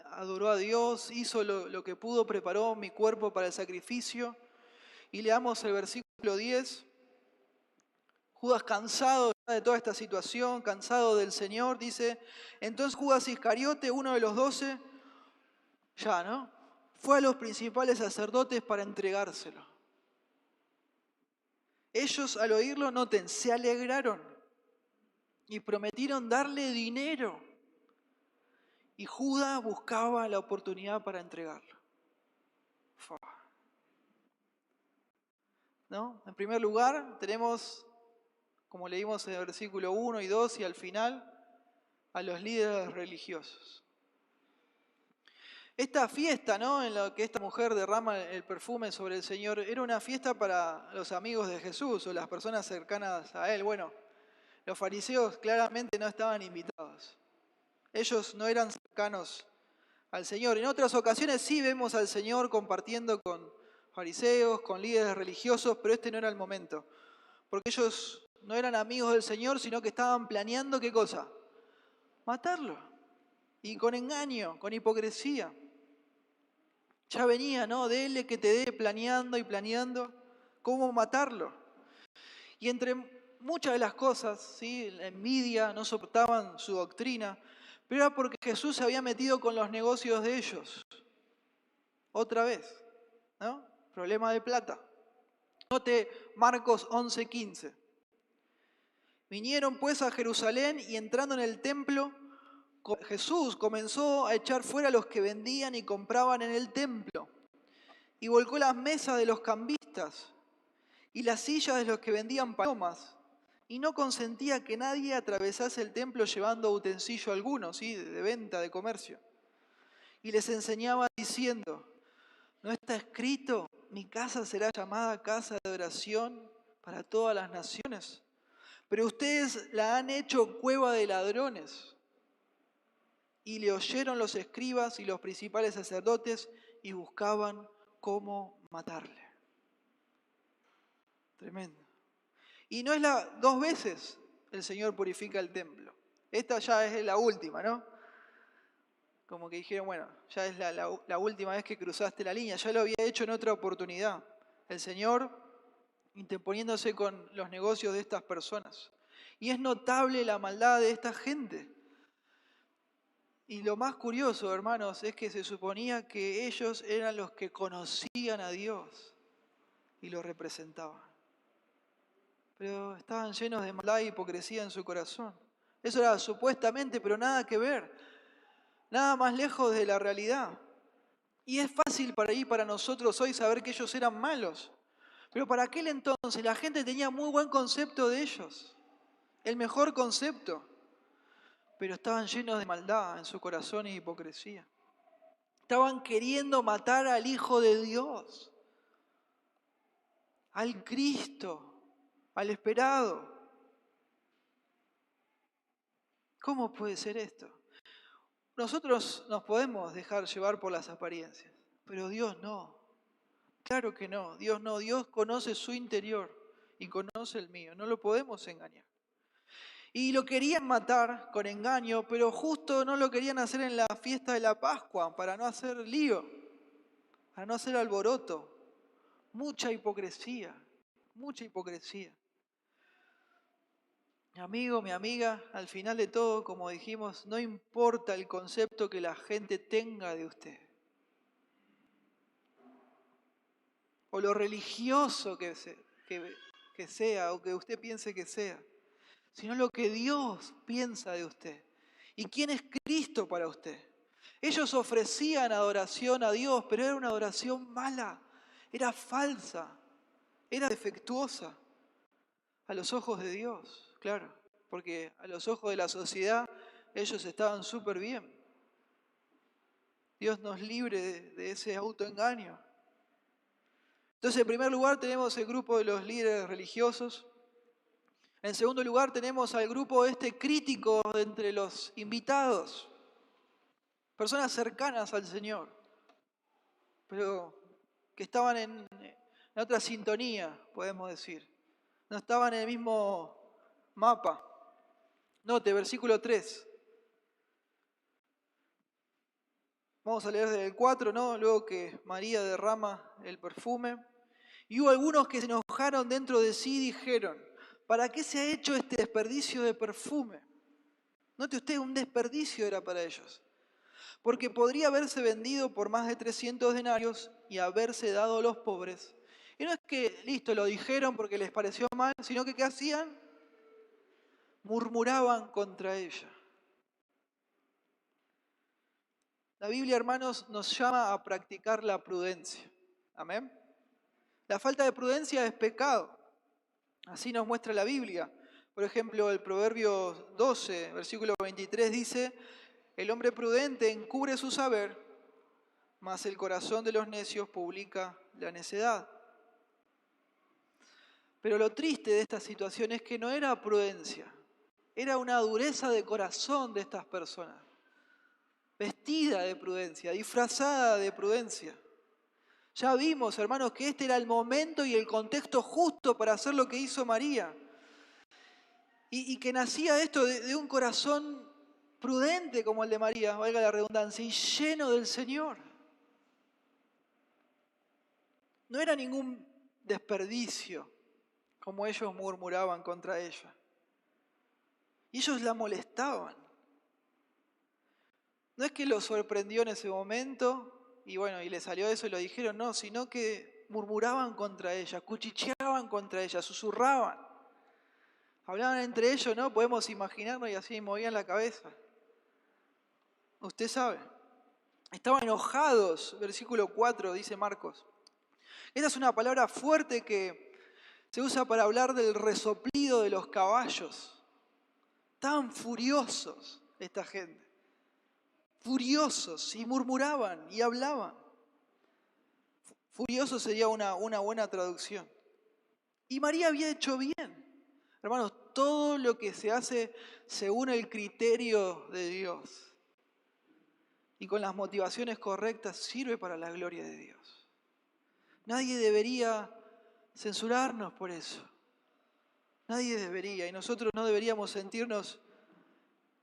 adoró a Dios, hizo lo que pudo, preparó mi cuerpo para el sacrificio. Y leamos el versículo 10. Judas, cansado de toda esta situación, cansado del Señor, dice, entonces Judas Iscariote, uno de los 12, ya, ¿no? Fue a los principales sacerdotes para entregárselo. Ellos al oírlo, noten, se alegraron y prometieron darle dinero. Y Judas buscaba la oportunidad para entregarlo. ¿No? En primer lugar, tenemos, como leímos en el versículo 1 y 2 y al final, a los líderes religiosos. Esta fiesta, ¿no?, en la que esta mujer derrama el perfume sobre el Señor, era una fiesta para los amigos de Jesús o las personas cercanas a Él. Bueno, los fariseos claramente no estaban invitados. Ellos no eran cercanos al Señor. En otras ocasiones sí vemos al Señor compartiendo con fariseos, con líderes religiosos, pero este no era el momento. Porque ellos no eran amigos del Señor, sino que estaban planeando, ¿qué cosa? Matarlo. Y con engaño, con hipocresía. Ya venía, ¿no? Dele que te dé, planeando y planeando cómo matarlo. Y entre muchas de las cosas, ¿sí?, la envidia, no soportaban su doctrina, pero era porque Jesús se había metido con los negocios de ellos. Otra vez, ¿no? Problema de plata. Note Marcos 11:15. Vinieron pues a Jerusalén y entrando en el templo, Jesús comenzó a echar fuera a los que vendían y compraban en el templo y volcó las mesas de los cambistas y las sillas de los que vendían palomas y no consentía que nadie atravesase el templo llevando utensilio alguno, ¿sí?, de venta, de comercio. Y les enseñaba diciendo, ¿no está escrito, mi casa será llamada casa de oración para todas las naciones? Pero ustedes la han hecho cueva de ladrones. Y le oyeron los escribas y los principales sacerdotes y buscaban cómo matarle. Tremendo. Y no es dos veces el Señor purifica el templo. Esta ya es la última, ¿no? Como que dijeron, bueno, ya es la última vez que cruzaste la línea. Ya lo había hecho en otra oportunidad. El Señor interponiéndose con los negocios de estas personas. Y es notable la maldad de esta gente. Y lo más curioso, hermanos, es que se suponía que ellos eran los que conocían a Dios y lo representaban. Pero estaban llenos de maldad e hipocresía en su corazón. Eso era supuestamente, pero nada que ver. Nada más lejos de la realidad. Y es fácil para nosotros hoy saber que ellos eran malos. Pero para aquel entonces la gente tenía muy buen concepto de ellos. El mejor concepto. Pero estaban llenos de maldad en su corazón y hipocresía. Estaban queriendo matar al Hijo de Dios, al Cristo, al esperado. ¿Cómo puede ser esto? Nosotros nos podemos dejar llevar por las apariencias, pero Dios no. Claro que no, Dios no. Dios conoce su interior y conoce el mío. No lo podemos engañar. Y lo querían matar con engaño, pero justo no lo querían hacer en la fiesta de la Pascua, para no hacer lío, para no hacer alboroto. Mucha hipocresía, mucha hipocresía. Mi amigo, mi amiga, al final de todo, como dijimos, no importa el concepto que la gente tenga de usted, o lo religioso que sea, o que usted piense que sea, sino lo que Dios piensa de usted. ¿Y quién es Cristo para usted? Ellos ofrecían adoración a Dios, pero era una adoración mala, era falsa, era defectuosa a los ojos de Dios, claro, porque a los ojos de la sociedad ellos estaban súper bien. Dios nos libre de ese autoengaño. Entonces, en primer lugar tenemos el grupo de los líderes religiosos. En segundo lugar tenemos al grupo crítico de entre los invitados. Personas cercanas al Señor, pero que estaban en otra sintonía, podemos decir. No estaban en el mismo mapa. Note, versículo 3. Vamos a leer desde el 4, ¿no? Luego que María derrama el perfume. Y hubo algunos que se enojaron dentro de sí y dijeron, ¿para qué se ha hecho este desperdicio de perfume? Note usted, un desperdicio era para ellos. Porque podría haberse vendido por más de 300 denarios y haberse dado a los pobres. Y no es que, listo, lo dijeron porque les pareció mal, sino que ¿qué hacían? Murmuraban contra ella. La Biblia, hermanos, nos llama a practicar la prudencia. Amén. La falta de prudencia es pecado. Así nos muestra la Biblia. Por ejemplo, el Proverbio 12, versículo 23 dice: el hombre prudente encubre su saber, mas el corazón de los necios publica la necedad. Pero lo triste de esta situación es que no era prudencia, era una dureza de corazón de estas personas, vestida de prudencia, disfrazada de prudencia. Ya vimos, hermanos, que este era el momento y el contexto justo para hacer lo que hizo María. Y que nacía esto de un corazón prudente como el de María, valga la redundancia, y lleno del Señor. No era ningún desperdicio, como ellos murmuraban contra ella. Y ellos la molestaban. No es que los sorprendió en ese momento, y bueno, y le salió eso y lo dijeron, no, sino que murmuraban contra ella, cuchicheaban contra ella, susurraban. Hablaban entre ellos, ¿no? Podemos imaginarnos y así movían la cabeza. Usted sabe. Estaban enojados, versículo 4, dice Marcos. Esta es una palabra fuerte que se usa para hablar del resoplido de los caballos. Estaban furiosos esta gente. Furiosos, y murmuraban y hablaban. Furioso sería una buena traducción. Y María había hecho bien. Hermanos, todo lo que se hace según el criterio de Dios y con las motivaciones correctas sirve para la gloria de Dios. Nadie debería censurarnos por eso. Nadie debería, y nosotros no deberíamos sentirnos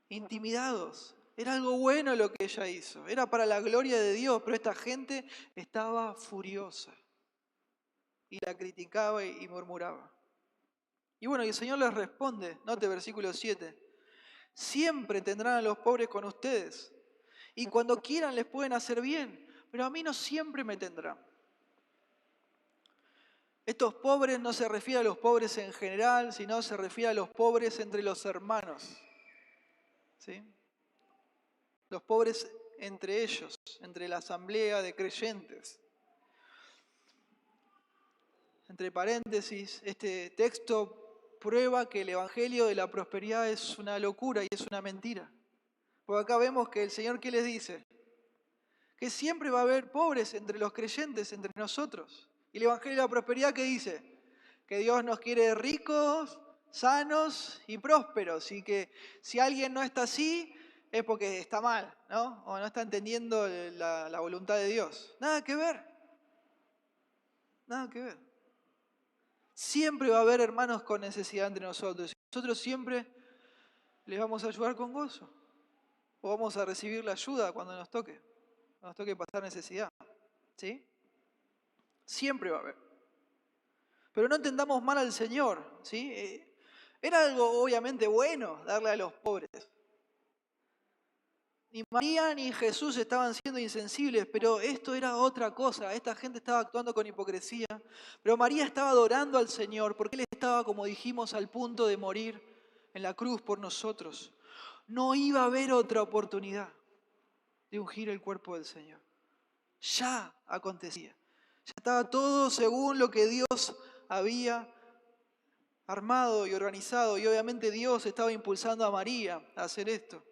intimidados. Era algo bueno lo que ella hizo, era para la gloria de Dios, pero esta gente estaba furiosa y la criticaba y murmuraba. Y bueno, y el Señor les responde, note versículo 7, siempre tendrán a los pobres con ustedes, y cuando quieran les pueden hacer bien, pero a mí no siempre me tendrán. Estos pobres no se refiere a los pobres en general, sino se refiere a los pobres entre los hermanos. ¿Sí? Los pobres entre ellos, entre la asamblea de creyentes. Entre paréntesis, este texto prueba que el evangelio de la prosperidad es una locura y es una mentira. Porque acá vemos que el Señor, ¿qué les dice? Que siempre va a haber pobres entre los creyentes, entre nosotros. Y el evangelio de la prosperidad, ¿qué dice? Que Dios nos quiere ricos, sanos y prósperos. Y que si alguien no está así, es porque está mal, ¿no? O no está entendiendo la voluntad de Dios. Nada que ver. Nada que ver. Siempre va a haber hermanos con necesidad entre nosotros. Nosotros siempre les vamos a ayudar con gozo. O vamos a recibir la ayuda cuando nos toque pasar necesidad. ¿Sí? Siempre va a haber. Pero no entendamos mal al Señor. ¿Sí? Era algo obviamente bueno darle a los pobres. Ni María ni Jesús estaban siendo insensibles, pero esto era otra cosa. Esta gente estaba actuando con hipocresía. Pero María estaba adorando al Señor porque Él estaba, como dijimos, al punto de morir en la cruz por nosotros. No iba a haber otra oportunidad de ungir el cuerpo del Señor. Ya acontecía. Ya estaba todo según lo que Dios había armado y organizado. Y obviamente Dios estaba impulsando a María a hacer esto.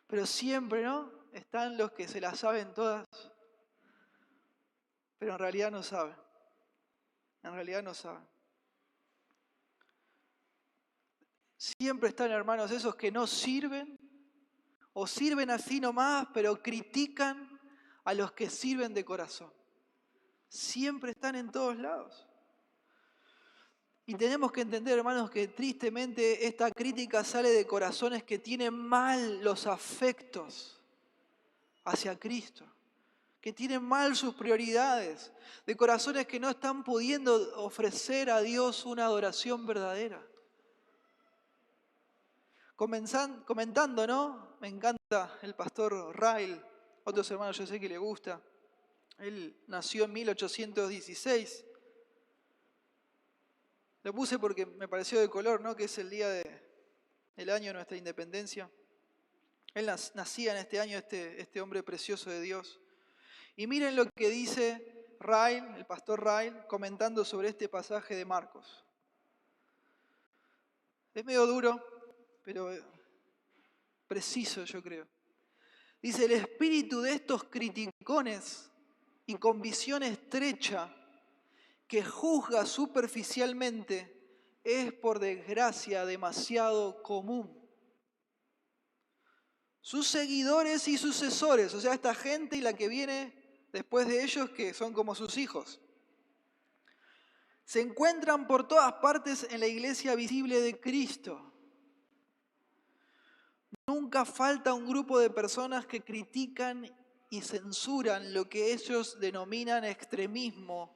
Pero siempre, ¿no? Están los que se las saben todas, pero en realidad no saben. En realidad no saben. Siempre están, hermanos, esos que no sirven, o sirven así nomás, pero critican a los que sirven de corazón. Siempre están en todos lados. Y tenemos que entender, hermanos, que tristemente esta crítica sale de corazones que tienen mal los afectos hacia Cristo, que tienen mal sus prioridades, de corazones que no están pudiendo ofrecer a Dios una adoración verdadera. Comentando, ¿no? Me encanta el pastor Ryle, otros hermanos yo sé que le gusta. Él nació en 1816. Lo puse porque me pareció de color, ¿no? Que es el el año de nuestra independencia. Él nacía en este año, este hombre precioso de Dios. Y miren lo que dice Ryle, el pastor Ryle, comentando sobre este pasaje de Marcos. Es medio duro, pero preciso, yo creo. Dice, el espíritu de estos criticones y con visión estrecha que juzga superficialmente es, por desgracia, demasiado común. Sus seguidores y sucesores, o sea, esta gente y la que viene después de ellos, que son como sus hijos, se encuentran por todas partes en la iglesia visible de Cristo. Nunca falta un grupo de personas que critican y censuran lo que ellos denominan extremismo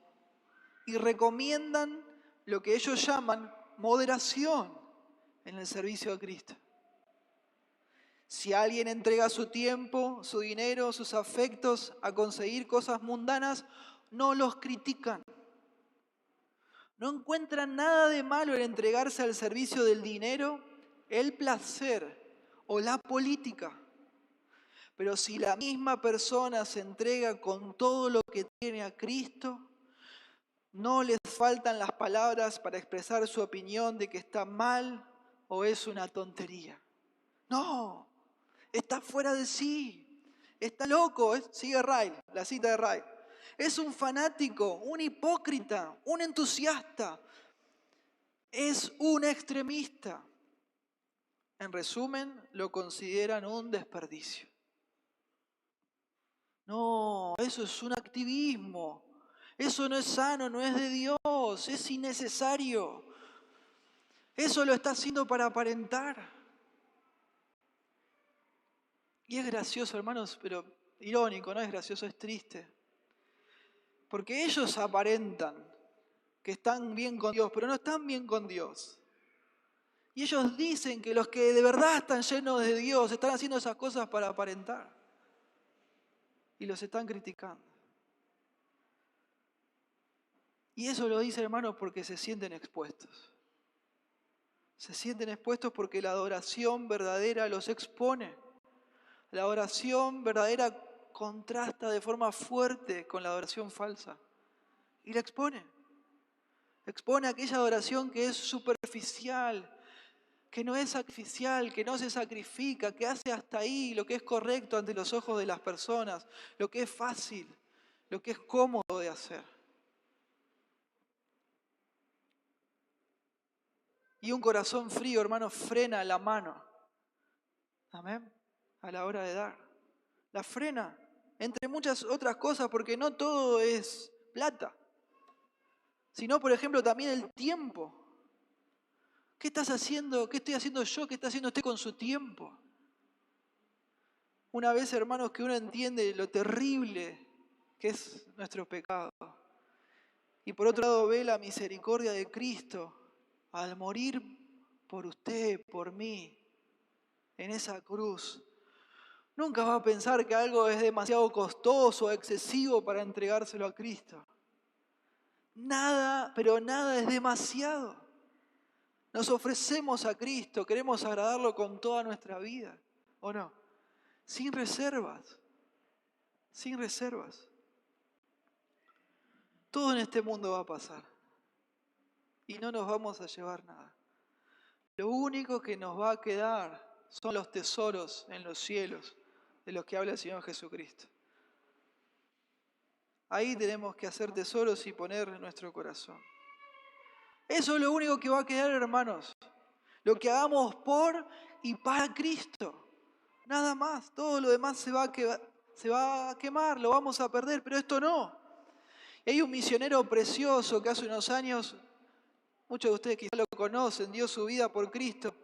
y recomiendan lo que ellos llaman moderación en el servicio a Cristo. Si alguien entrega su tiempo, su dinero, sus afectos a conseguir cosas mundanas, no los critican. No encuentran nada de malo en entregarse al servicio del dinero, el placer o la política. Pero si la misma persona se entrega con todo lo que tiene a Cristo, no les faltan las palabras para expresar su opinión de que está mal o es una tontería. No, está fuera de sí, está loco, sigue Ryle, la cita de Ryle. Es un fanático, un hipócrita, un entusiasta, es un extremista. En resumen, lo consideran un desperdicio. No, eso es un activismo. Eso no es sano, no es de Dios, es innecesario. Eso lo está haciendo para aparentar. Y es gracioso, hermanos, pero irónico, no es gracioso, es triste. Porque ellos aparentan que están bien con Dios, pero no están bien con Dios. Y ellos dicen que los que de verdad están llenos de Dios están haciendo esas cosas para aparentar. Y los están criticando. Y eso lo dicen, hermanos, porque se sienten expuestos. Se sienten expuestos porque la adoración verdadera los expone. La adoración verdadera contrasta de forma fuerte con la adoración falsa. Y la expone. Expone aquella adoración que es superficial, que no es sacrificial, que no se sacrifica, que hace hasta ahí lo que es correcto ante los ojos de las personas, lo que es fácil, lo que es cómodo de hacer. Y un corazón frío, hermano, frena la mano. Amén. A la hora de dar. La frena, entre muchas otras cosas, porque no todo es plata, sino, por ejemplo, también el tiempo. ¿Qué estás haciendo? ¿Qué estoy haciendo yo? ¿Qué está haciendo usted con su tiempo? Una vez, hermanos, que uno entiende lo terrible que es nuestro pecado, y por otro lado ve la misericordia de Cristo al morir por usted, por mí, en esa cruz, nunca va a pensar que algo es demasiado costoso o excesivo para entregárselo a Cristo. Nada, pero nada es demasiado. Nos ofrecemos a Cristo, queremos agradarlo con toda nuestra vida, ¿o no? Sin reservas, sin reservas. Todo en este mundo va a pasar y no nos vamos a llevar nada. Lo único que nos va a quedar son los tesoros en los cielos de los que habla el Señor Jesucristo. Ahí tenemos que hacer tesoros y poner nuestro corazón. Eso es lo único que va a quedar, hermanos. Lo que hagamos por y para Cristo. Nada más. Todo lo demás se va a quemar, lo vamos a perder, pero esto no. Y hay un misionero precioso que hace unos años, muchos de ustedes quizás lo conocen, dio su vida por Cristo.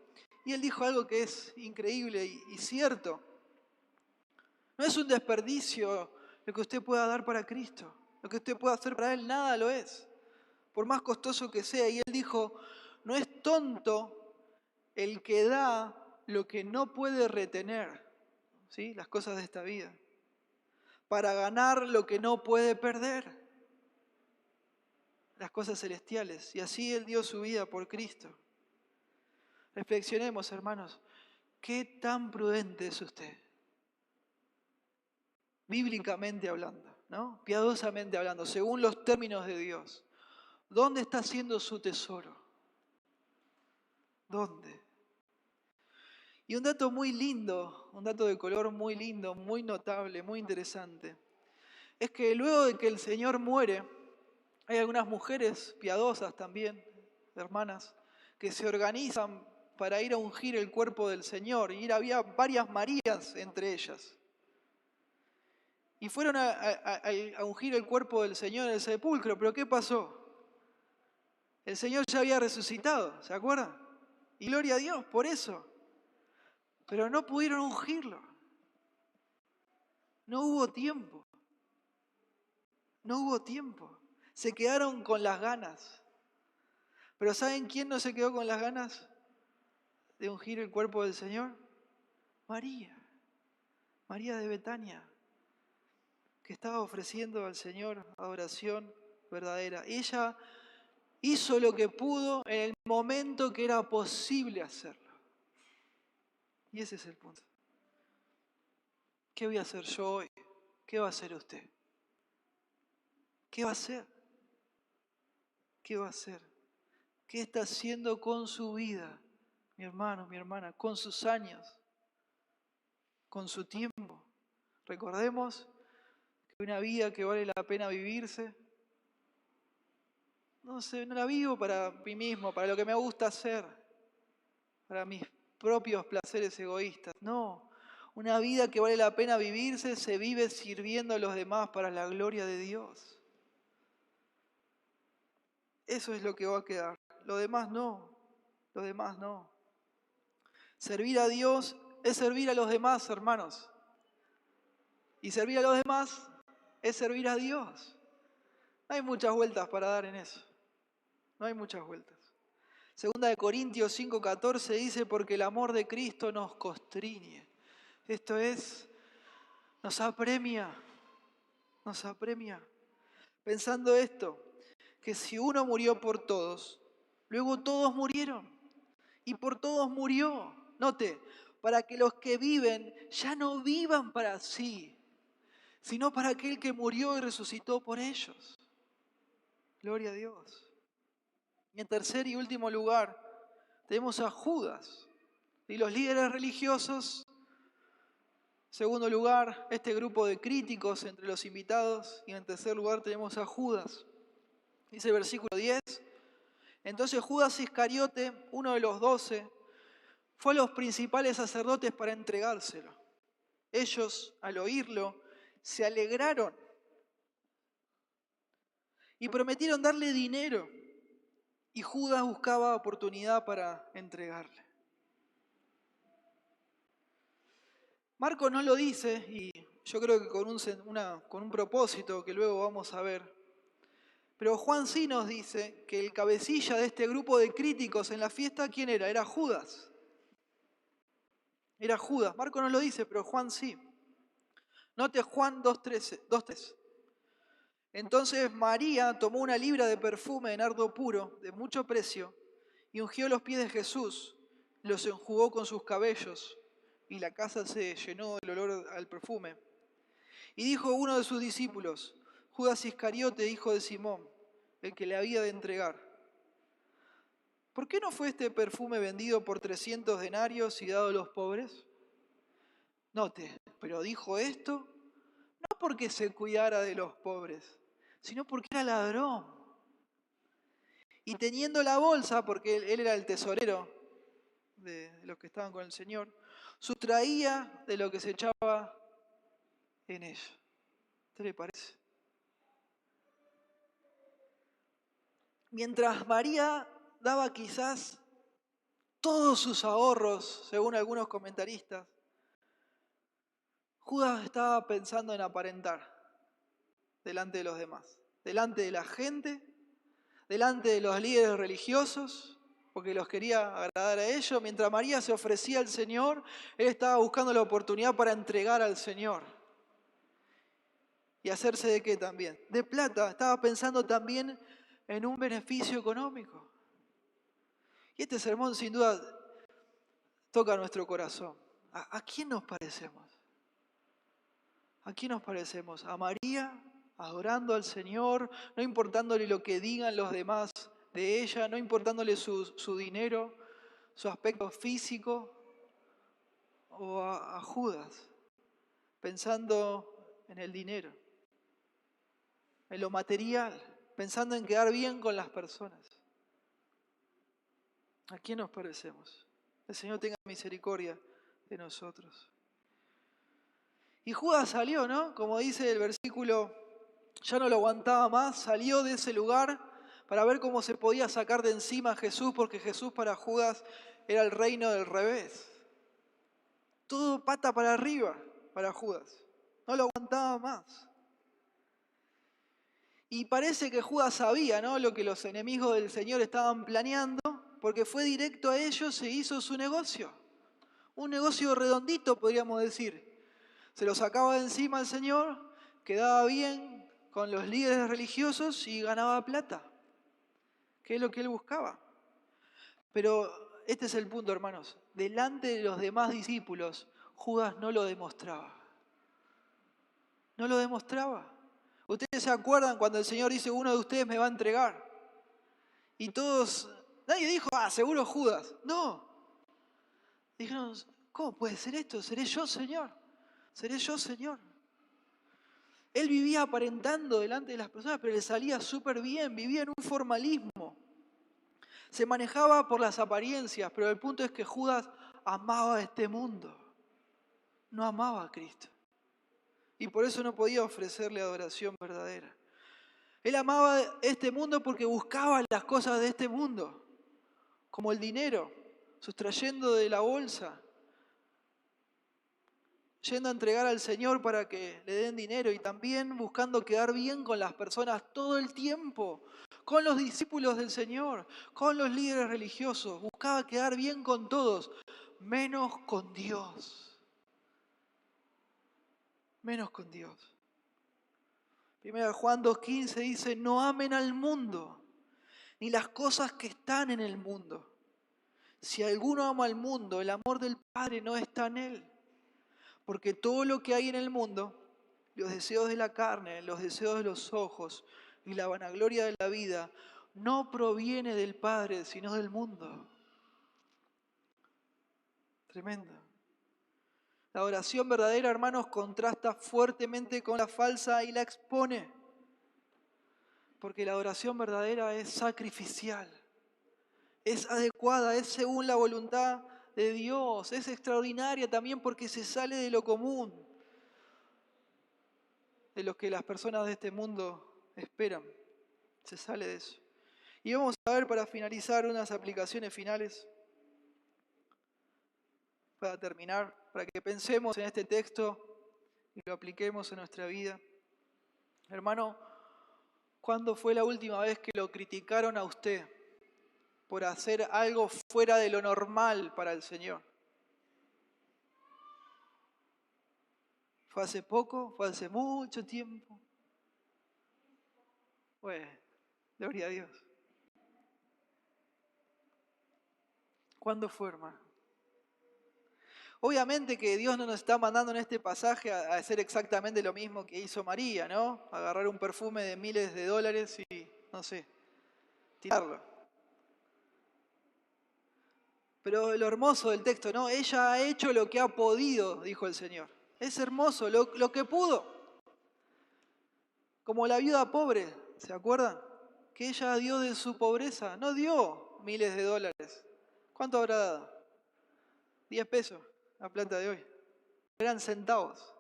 Y él dijo algo que es increíble y cierto. No es un desperdicio lo que usted pueda dar para Cristo, lo que usted pueda hacer para Él, nada lo es, por más costoso que sea. Y Él dijo, no es tonto el que da lo que no puede retener, ¿sí? Las cosas de esta vida, para ganar lo que no puede perder, las cosas celestiales. Y así Él dio su vida por Cristo. Reflexionemos, hermanos, ¿qué tan prudente es usted? Bíblicamente hablando, ¿no? Piadosamente hablando, según los términos de Dios. ¿Dónde está haciendo su tesoro? ¿Dónde? Y un dato muy lindo, un dato de color muy lindo, muy notable, muy interesante, es que luego de que el Señor muere, hay algunas mujeres piadosas también, hermanas, que se organizan para ir a ungir el cuerpo del Señor. Y había varias Marías entre ellas. Y fueron a ungir el cuerpo del Señor en el sepulcro. ¿Pero qué pasó? El Señor ya había resucitado, ¿se acuerdan? Y gloria a Dios por eso. Pero no pudieron ungirlo. No hubo tiempo. No hubo tiempo. Se quedaron con las ganas. Pero ¿saben quién no se quedó con las ganas de ungir el cuerpo del Señor? María. María de Betania, que estaba ofreciendo al Señor adoración verdadera. Ella hizo lo que pudo en el momento que era posible hacerlo. Y ese es el punto. ¿Qué voy a hacer yo hoy? ¿Qué va a hacer usted? ¿Qué va a hacer? ¿Qué va a hacer? ¿Qué está haciendo con su vida, mi hermano, mi hermana, con sus años, con su tiempo? Recordemos que una vida que vale la pena vivirse, no sé, no la vivo para mí mismo, para lo que me gusta hacer, para mis propios placeres egoístas. No, una vida que vale la pena vivirse se vive sirviendo a los demás para la gloria de Dios. Eso es lo que va a quedar. Lo demás no, lo demás no. Servir a Dios es servir a los demás, hermanos. Y servir a los demás es servir a Dios. No hay muchas vueltas para dar en eso. No hay muchas vueltas. Segunda de Corintios 5:14 dice, porque el amor de Cristo nos constriñe. Esto es, nos apremia. Pensando esto, que si uno murió por todos, luego todos murieron. Y por todos murió. Note, para que los que viven ya no vivan para sí, sino para aquel que murió y resucitó por ellos. Gloria a Dios. Y en tercer y último lugar, tenemos a Judas y los líderes religiosos. Segundo lugar, este grupo de críticos entre los invitados. Y en tercer lugar tenemos a Judas. Dice el versículo 10. Entonces Judas Iscariote, uno de los 12, fue a los principales sacerdotes para entregárselo. Ellos, al oírlo, se alegraron y prometieron darle dinero. Y Judas buscaba oportunidad para entregarle. Marcos no lo dice, y yo creo que con un propósito que luego vamos a ver. Pero Juan sí nos dice que el cabecilla de este grupo de críticos en la fiesta, ¿quién era? Era Judas. Era Judas. Marcos no lo dice, pero Juan sí. Note Juan 2:3. Entonces María tomó una libra de perfume de nardo puro, de mucho precio, y ungió los pies de Jesús, los enjugó con sus cabellos, y la casa se llenó del olor al perfume. Y dijo uno de sus discípulos, Judas Iscariote, hijo de Simón, el que le había de entregar, ¿por qué no fue este perfume vendido por 300 denarios y dado a los pobres? Note, pero dijo esto no porque se cuidara de los pobres, sino porque era ladrón. Y teniendo la bolsa, porque él era el tesorero de los que estaban con el Señor, sustraía de lo que se echaba en ella. ¿Qué le parece? Mientras María daba quizás todos sus ahorros, según algunos comentaristas, Judas estaba pensando en aparentar. delante de los demás, delante de la gente, delante de los líderes religiosos, porque los quería agradar a ellos. Mientras María se ofrecía al Señor, él estaba buscando la oportunidad para entregar al Señor. ¿Y hacerse de qué también? De plata. Estaba pensando también en un beneficio económico. Y este sermón sin duda toca nuestro corazón. ¿A quién nos parecemos? ¿A quién nos parecemos? ¿A María, adorando al Señor, no importándole lo que digan los demás de ella, no importándole su dinero, su aspecto físico? ¿O a Judas, pensando en el dinero, en lo material, pensando en quedar bien con las personas? ¿A quién nos parecemos? El Señor tenga misericordia de nosotros. Y Judas salió, ¿no? Como dice el versículo, ya no lo aguantaba más, salió de ese lugar para ver cómo se podía sacar de encima a Jesús, porque Jesús para Judas era el reino del revés. Todo pata para arriba para Judas. No lo aguantaba más. Y parece que Judas sabía, ¿no?, lo que los enemigos del Señor estaban planeando, porque fue directo a ellos e hizo su negocio. Un negocio redondito, podríamos decir. Se lo sacaba de encima al Señor, quedaba bien con los líderes religiosos y ganaba plata, que es lo que él buscaba. Pero este es el punto, hermanos. Delante de los demás discípulos, Judas no lo demostraba. No lo demostraba. Ustedes se acuerdan cuando el Señor dice, uno de ustedes me va a entregar. Y todos, nadie dijo, seguro Judas. No. Dijeron, ¿cómo puede ser esto? ¿Seré yo, Señor? ¿Seré yo, Señor? Él vivía aparentando delante de las personas, pero le salía súper bien, vivía en un formalismo. Se manejaba por las apariencias, pero el punto es que Judas amaba este mundo, no amaba a Cristo. Y por eso no podía ofrecerle adoración verdadera. Él amaba este mundo porque buscaba las cosas de este mundo, como el dinero, sustrayendo de la bolsa, yendo a entregar al Señor para que le den dinero y también buscando quedar bien con las personas todo el tiempo, con los discípulos del Señor, con los líderes religiosos. Buscaba quedar bien con todos, menos con Dios. Menos con Dios. 1 Juan 2:15 dice, no amen al mundo, ni las cosas que están en el mundo. Si alguno ama al mundo, el amor del Padre no está en él. Porque todo lo que hay en el mundo, los deseos de la carne, los deseos de los ojos y la vanagloria de la vida, no proviene del Padre, sino del mundo. Tremendo. La adoración verdadera, hermanos, contrasta fuertemente con la falsa y la expone. Porque la adoración verdadera es sacrificial, es adecuada, es según la voluntad de Dios, es extraordinaria también porque se sale de lo común, de lo que las personas de este mundo esperan. Se sale de eso. Y vamos a ver para finalizar unas aplicaciones finales, para terminar, para que pensemos en este texto y lo apliquemos en nuestra vida. Hermano, ¿cuándo fue la última vez que lo criticaron a usted por hacer algo fuera de lo normal para el Señor? ¿Fue hace poco? ¿Fue hace mucho tiempo? Bueno, gloria a Dios. ¿Cuándo fue, hermano? Obviamente que Dios no nos está mandando en este pasaje a hacer exactamente lo mismo que hizo María, ¿no? Agarrar un perfume de miles de dólares y, no sé, tirarlo. Pero lo hermoso del texto, ¿no? Ella ha hecho lo que ha podido, dijo el Señor. Es hermoso, lo que pudo. Como la viuda pobre, ¿se acuerdan? Que ella dio de su pobreza, no dio miles de dólares. ¿Cuánto habrá dado? 10 pesos, la plata de hoy. Eran centavos.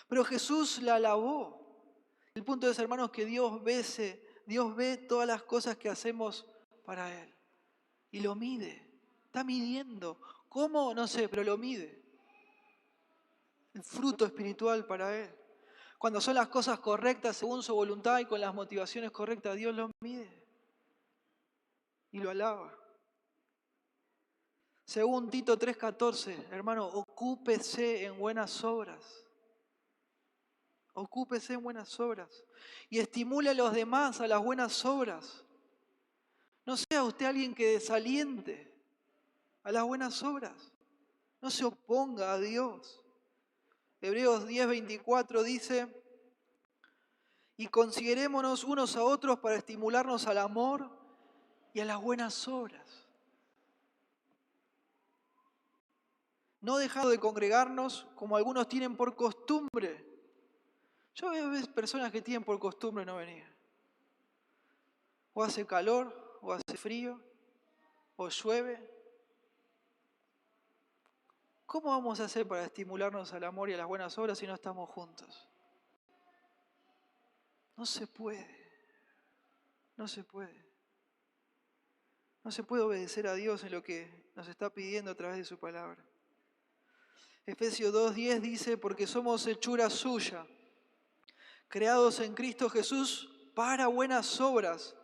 Pero Jesús la alabó. El punto es, hermanos, que Dios ve todas las cosas que hacemos para Él. Y lo mide. Está midiendo. ¿Cómo? No sé, pero lo mide. El fruto espiritual para Él. Cuando son las cosas correctas según su voluntad y con las motivaciones correctas, Dios lo mide y lo alaba. Según Tito 3:14, hermano, ocúpese en buenas obras. Ocúpese en buenas obras y estimule a los demás a las buenas obras. No sea usted alguien que desaliente a las buenas obras. No se oponga a Dios. Hebreos 10:24 dice: y considerémonos unos a otros para estimularnos al amor y a las buenas obras. No dejando de congregarnos como algunos tienen por costumbre. Yo veo personas que tienen por costumbre no venir. O hace calor, o hace frío, o llueve. ¿Cómo vamos a hacer para estimularnos al amor y a las buenas obras si no estamos juntos? No se puede. No se puede. No se puede obedecer a Dios en lo que nos está pidiendo a través de su palabra. Efesios 2:10 dice: porque somos hechura suya, creados en Cristo Jesús para buenas obras,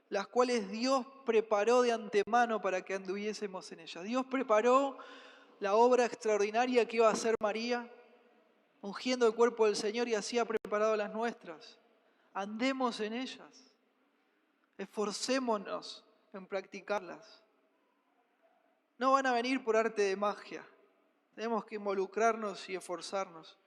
las cuales Dios preparó de antemano para que anduviésemos en ellas. Dios preparó la obra extraordinaria que iba a hacer María, ungiendo el cuerpo del Señor, y así ha preparado las nuestras. Andemos en ellas. Esforcémonos en practicarlas. No van a venir por arte de magia. Tenemos que involucrarnos y esforzarnos.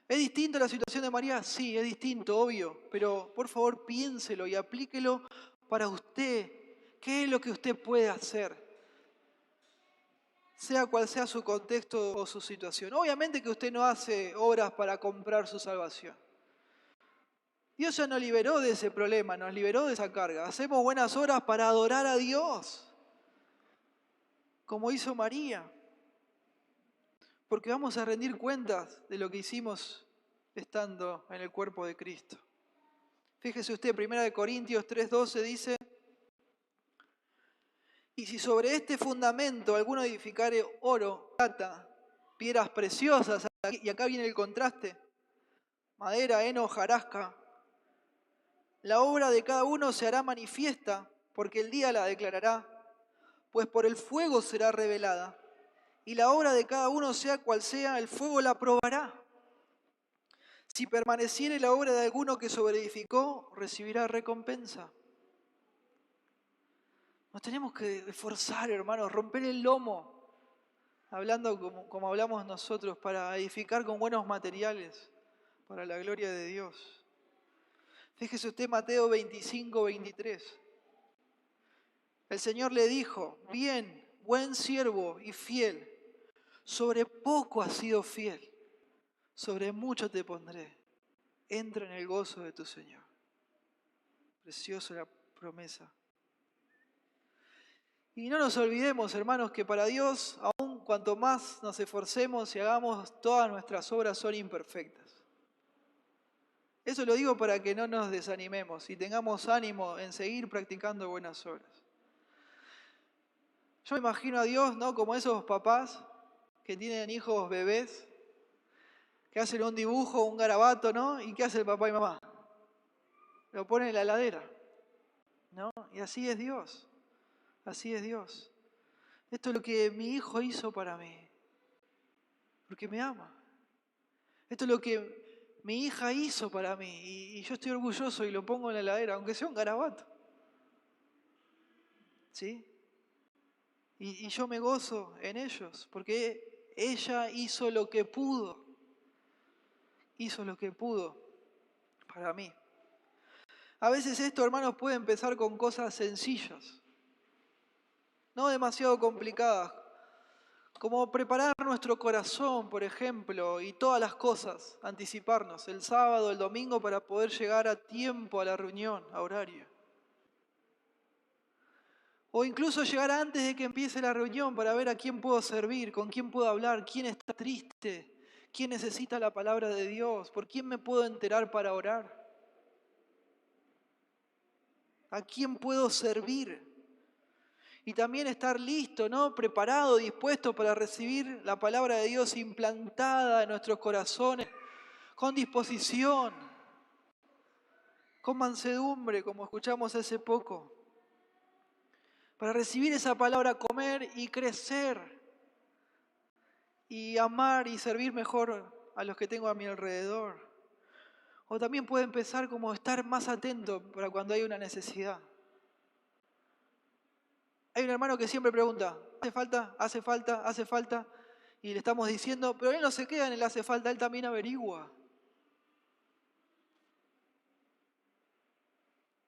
¿Es distinta la situación de María? Sí, es distinto, obvio. Pero por favor piénselo y aplíquelo para usted. ¿Qué es lo que usted puede hacer? Sea cual sea su contexto o su situación. Obviamente que usted no hace obras para comprar su salvación. Dios ya nos liberó de ese problema, nos liberó de esa carga. Hacemos buenas obras para adorar a Dios, como hizo María. Porque vamos a rendir cuentas de lo que hicimos estando en el cuerpo de Cristo. Fíjese usted, 1 Corintios 3:12 dice: y si sobre este fundamento alguno edificare oro, plata, piedras preciosas, y acá viene el contraste, madera, heno, hojarasca, la obra de cada uno se hará manifiesta, porque el día la declarará, pues por el fuego será revelada, y la obra de cada uno, sea cual sea, el fuego la probará. Si permaneciere la obra de alguno que sobreedificó, recibirá recompensa. Nos tenemos que esforzar, hermanos, romper el lomo, hablando como hablamos nosotros, para edificar con buenos materiales, para la gloria de Dios. Fíjese usted Mateo 25:23. El Señor le dijo: bien, buen siervo y fiel, sobre poco has sido fiel, sobre mucho te pondré. Entra en el gozo de tu Señor. Preciosa la promesa. Y no nos olvidemos, hermanos, que para Dios, aun cuanto más nos esforcemos y hagamos, todas nuestras obras son imperfectas. Eso lo digo para que no nos desanimemos y tengamos ánimo en seguir practicando buenas obras. Yo me imagino a Dios, ¿no?, como esos papás que tienen hijos bebés, que hacen un dibujo, un garabato, ¿no? ¿Y qué hace el papá y mamá? Lo ponen en la heladera, ¿no? Y así es Dios. Así es Dios. Esto es lo que mi hijo hizo para mí, porque me ama. Esto es lo que mi hija hizo para mí y yo estoy orgulloso y lo pongo en la heladera, aunque sea un garabato. ¿Sí? Y yo me gozo en ellos, porque ella hizo lo que pudo. Hizo lo que pudo para mí. A veces esto, hermanos, puede empezar con cosas sencillas, no demasiado complicadas, como preparar nuestro corazón, por ejemplo, y todas las cosas, anticiparnos el sábado, el domingo, para poder llegar a tiempo a la reunión, a horario. O incluso llegar antes de que empiece la reunión para ver a quién puedo servir, con quién puedo hablar, quién está triste, quién necesita la palabra de Dios, por quién me puedo enterar para orar, a quién puedo servir. Y también estar listo, ¿no?, preparado, dispuesto para recibir la palabra de Dios implantada en nuestros corazones, con disposición, con mansedumbre, como escuchamos hace poco, para recibir esa palabra, comer y crecer y amar y servir mejor a los que tengo a mi alrededor. O también puede empezar como estar más atento para cuando hay una necesidad. Hay un hermano que siempre pregunta, ¿hace falta? ¿Hace falta? ¿Hace falta? Y le estamos diciendo, pero él no se queda en el hace falta, él también averigua.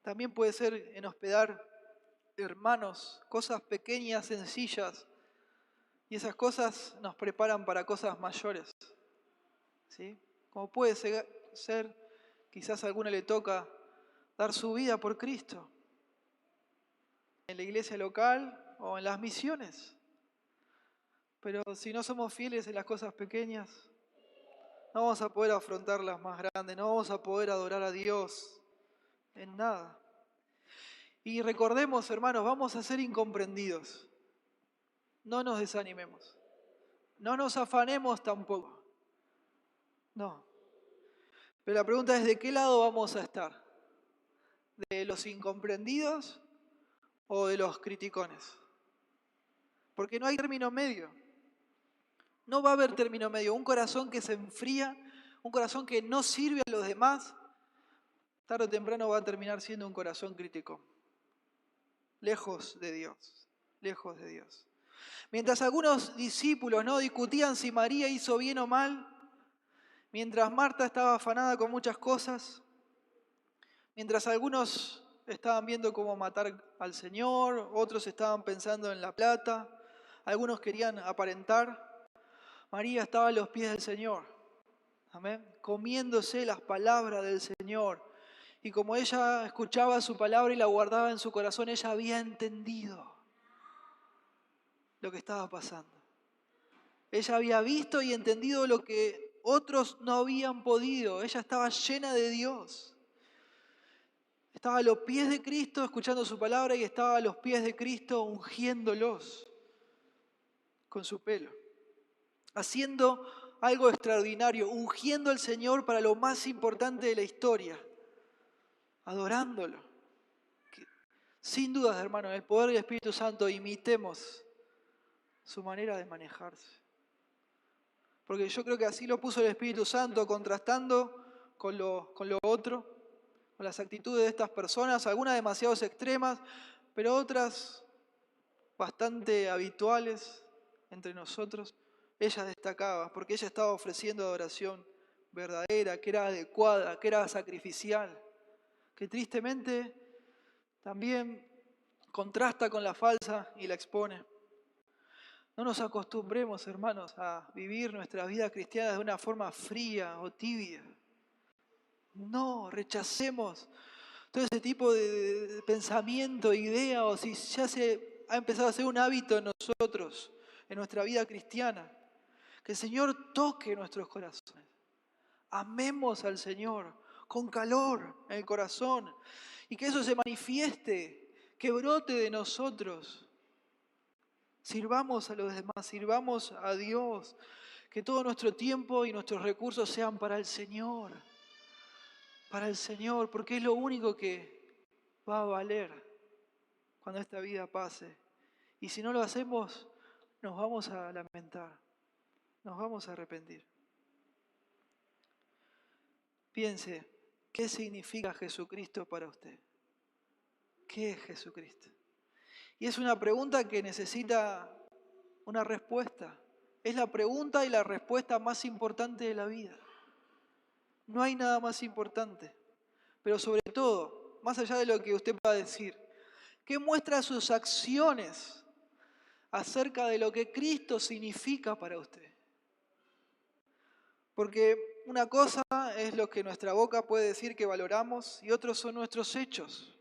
También puede ser en hospedar hermanos, cosas pequeñas, sencillas, y esas cosas nos preparan para cosas mayores. ¿Sí? Como puede ser, quizás a alguno le toca dar su vida por Cristo, en la iglesia local o en las misiones. Pero si no somos fieles en las cosas pequeñas, no vamos a poder afrontar las más grandes, no vamos a poder adorar a Dios en nada. Y recordemos, hermanos, vamos a ser incomprendidos. No nos desanimemos. No nos afanemos tampoco. No. Pero la pregunta es, ¿de qué lado vamos a estar? ¿De los incomprendidos o de los criticones? Porque no hay término medio. No va a haber término medio. Un corazón que se enfría, un corazón que no sirve a los demás, tarde o temprano va a terminar siendo un corazón crítico. Lejos de Dios. Lejos de Dios. Mientras algunos discípulos no discutían si María hizo bien o mal, mientras Marta estaba afanada con muchas cosas, mientras algunos estaban viendo cómo matar al Señor, otros estaban pensando en la plata, algunos querían aparentar, María estaba a los pies del Señor, amén, comiéndose las palabras del Señor. Y como ella escuchaba su palabra y la guardaba en su corazón, ella había entendido lo que estaba pasando. Ella había visto y entendido lo que otros no habían podido. Ella estaba llena de Dios. Estaba a los pies de Cristo escuchando su palabra y estaba a los pies de Cristo ungiéndolos con su pelo. Haciendo algo extraordinario, ungiendo al Señor para lo más importante de la historia. Adorándolo. Sin dudas, hermanos, en el poder del Espíritu Santo imitemos su manera de manejarse. Porque yo creo que así lo puso el Espíritu Santo, contrastando con lo otro, con las actitudes de estas personas, algunas demasiado extremas, pero otras bastante habituales entre nosotros. Ella destacaba, porque ella estaba ofreciendo adoración verdadera, que era adecuada, que era sacrificial, que tristemente también contrasta con la falsa y la expone. No nos acostumbremos, hermanos, a vivir nuestra vida cristiana de una forma fría o tibia. No, rechacemos todo ese tipo de pensamiento, idea, o si ya se ha empezado a ser un hábito en nosotros, en nuestra vida cristiana. Que el Señor toque nuestros corazones. Amemos al Señor con calor en el corazón y que eso se manifieste, que brote de nosotros. Sirvamos a los demás, sirvamos a Dios, que todo nuestro tiempo y nuestros recursos sean para el Señor, porque es lo único que va a valer cuando esta vida pase. Y si no lo hacemos, nos vamos a lamentar, nos vamos a arrepentir. Piense, ¿qué significa Jesucristo para usted? ¿Qué es Jesucristo? Y es una pregunta que necesita una respuesta. Es la pregunta y la respuesta más importante de la vida. No hay nada más importante. Pero sobre todo, más allá de lo que usted va a decir, ¿qué muestra sus acciones acerca de lo que Cristo significa para usted? Porque una cosa es lo que nuestra boca puede decir que valoramos y otros son nuestros hechos.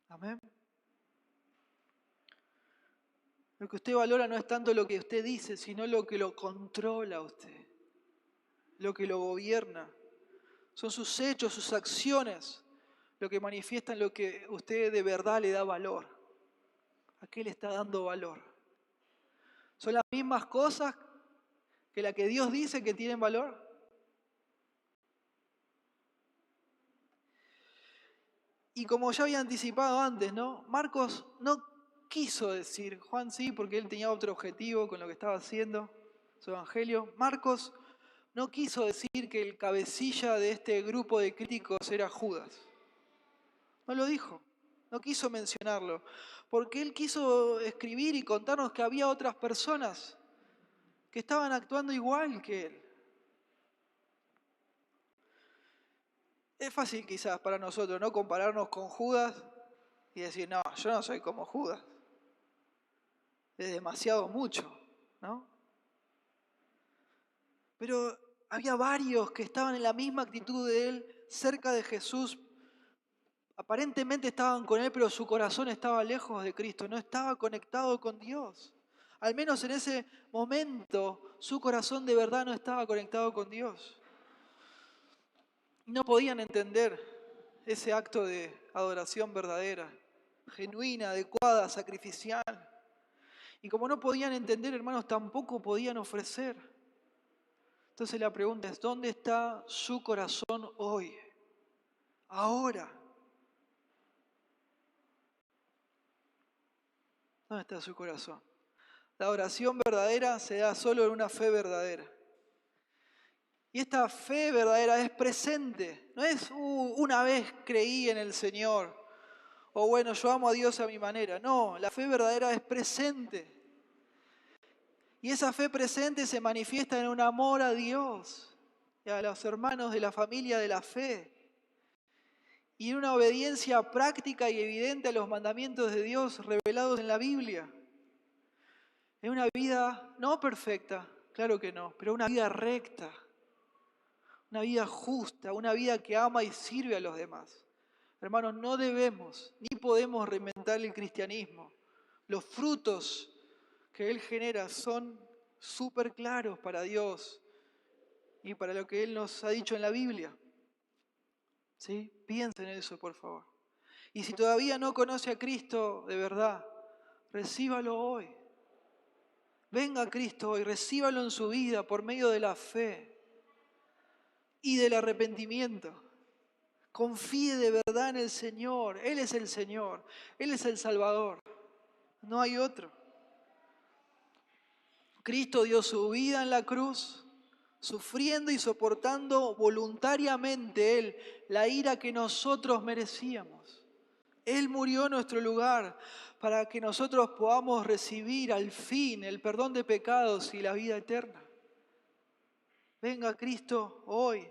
Amén. Lo que usted valora no es tanto lo que usted dice, sino lo que lo controla a usted, lo que lo gobierna. Son sus hechos, sus acciones, lo que manifiestan lo que usted de verdad le da valor. ¿A qué le está dando valor? ¿Son las mismas cosas que la que Dios dice que tienen valor? Y como ya había anticipado antes, ¿no? Marcos no quiso decir, Juan sí, porque él tenía otro objetivo con lo que estaba haciendo, su evangelio. Marcos no quiso decir que el cabecilla de este grupo de críticos era Judas. No lo dijo, no quiso mencionarlo, porque él quiso escribir y contarnos que había otras personas que estaban actuando igual que él. Es fácil quizás para nosotros, ¿no? Compararnos con Judas y decir, no, yo no soy como Judas. Es demasiado mucho, ¿no? Pero había varios que estaban en la misma actitud de él, cerca de Jesús. Aparentemente estaban con él, pero su corazón estaba lejos de Cristo, no estaba conectado con Dios. Al menos en ese momento, su corazón de verdad no estaba conectado con Dios. No podían entender ese acto de adoración verdadera, genuina, adecuada, sacrificial. Y como no podían entender, hermanos, tampoco podían ofrecer. Entonces la pregunta es, ¿dónde está su corazón hoy? Ahora. ¿Dónde está su corazón? La oración verdadera se da solo en una fe verdadera. Y esta fe verdadera es presente. No es una vez creí en el Señor. O bueno, yo amo a Dios a mi manera. No, la fe verdadera es presente. Y esa fe presente se manifiesta en un amor a Dios y a los hermanos de la familia de la fe. Y en una obediencia práctica y evidente a los mandamientos de Dios revelados en la Biblia. Es una vida no perfecta, claro que no, pero una vida recta. Una vida justa, una vida que ama y sirve a los demás. Hermanos, no debemos ni podemos reinventar el cristianismo. Los frutos que Él genera son súper claros para Dios y para lo que Él nos ha dicho en la Biblia. ¿Sí? Piensen en eso, por favor. Y si todavía no conoce a Cristo de verdad, recíbalo hoy. Venga a Cristo hoy, recíbalo en su vida por medio de la fe y del arrepentimiento. Confíe de verdad en el Señor. Él es el Señor. Él es el Salvador. No hay otro. Cristo dio su vida en la cruz, sufriendo y soportando voluntariamente Él la ira que nosotros merecíamos. Él murió en nuestro lugar para que nosotros podamos recibir al fin el perdón de pecados y la vida eterna. Venga Cristo hoy.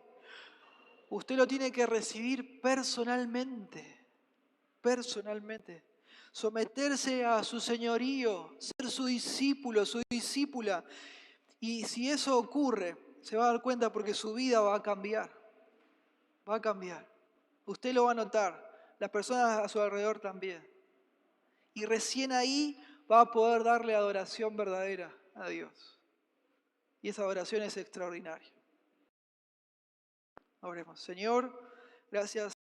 Usted lo tiene que recibir personalmente, someterse a su señorío, ser su discípulo, su discípula. Y si eso ocurre, se va a dar cuenta porque su vida va a cambiar, va a cambiar. Usted lo va a notar, las personas a su alrededor también. Y recién ahí va a poder darle adoración verdadera a Dios. Y esa adoración es extraordinaria. Oremos. Señor, gracias.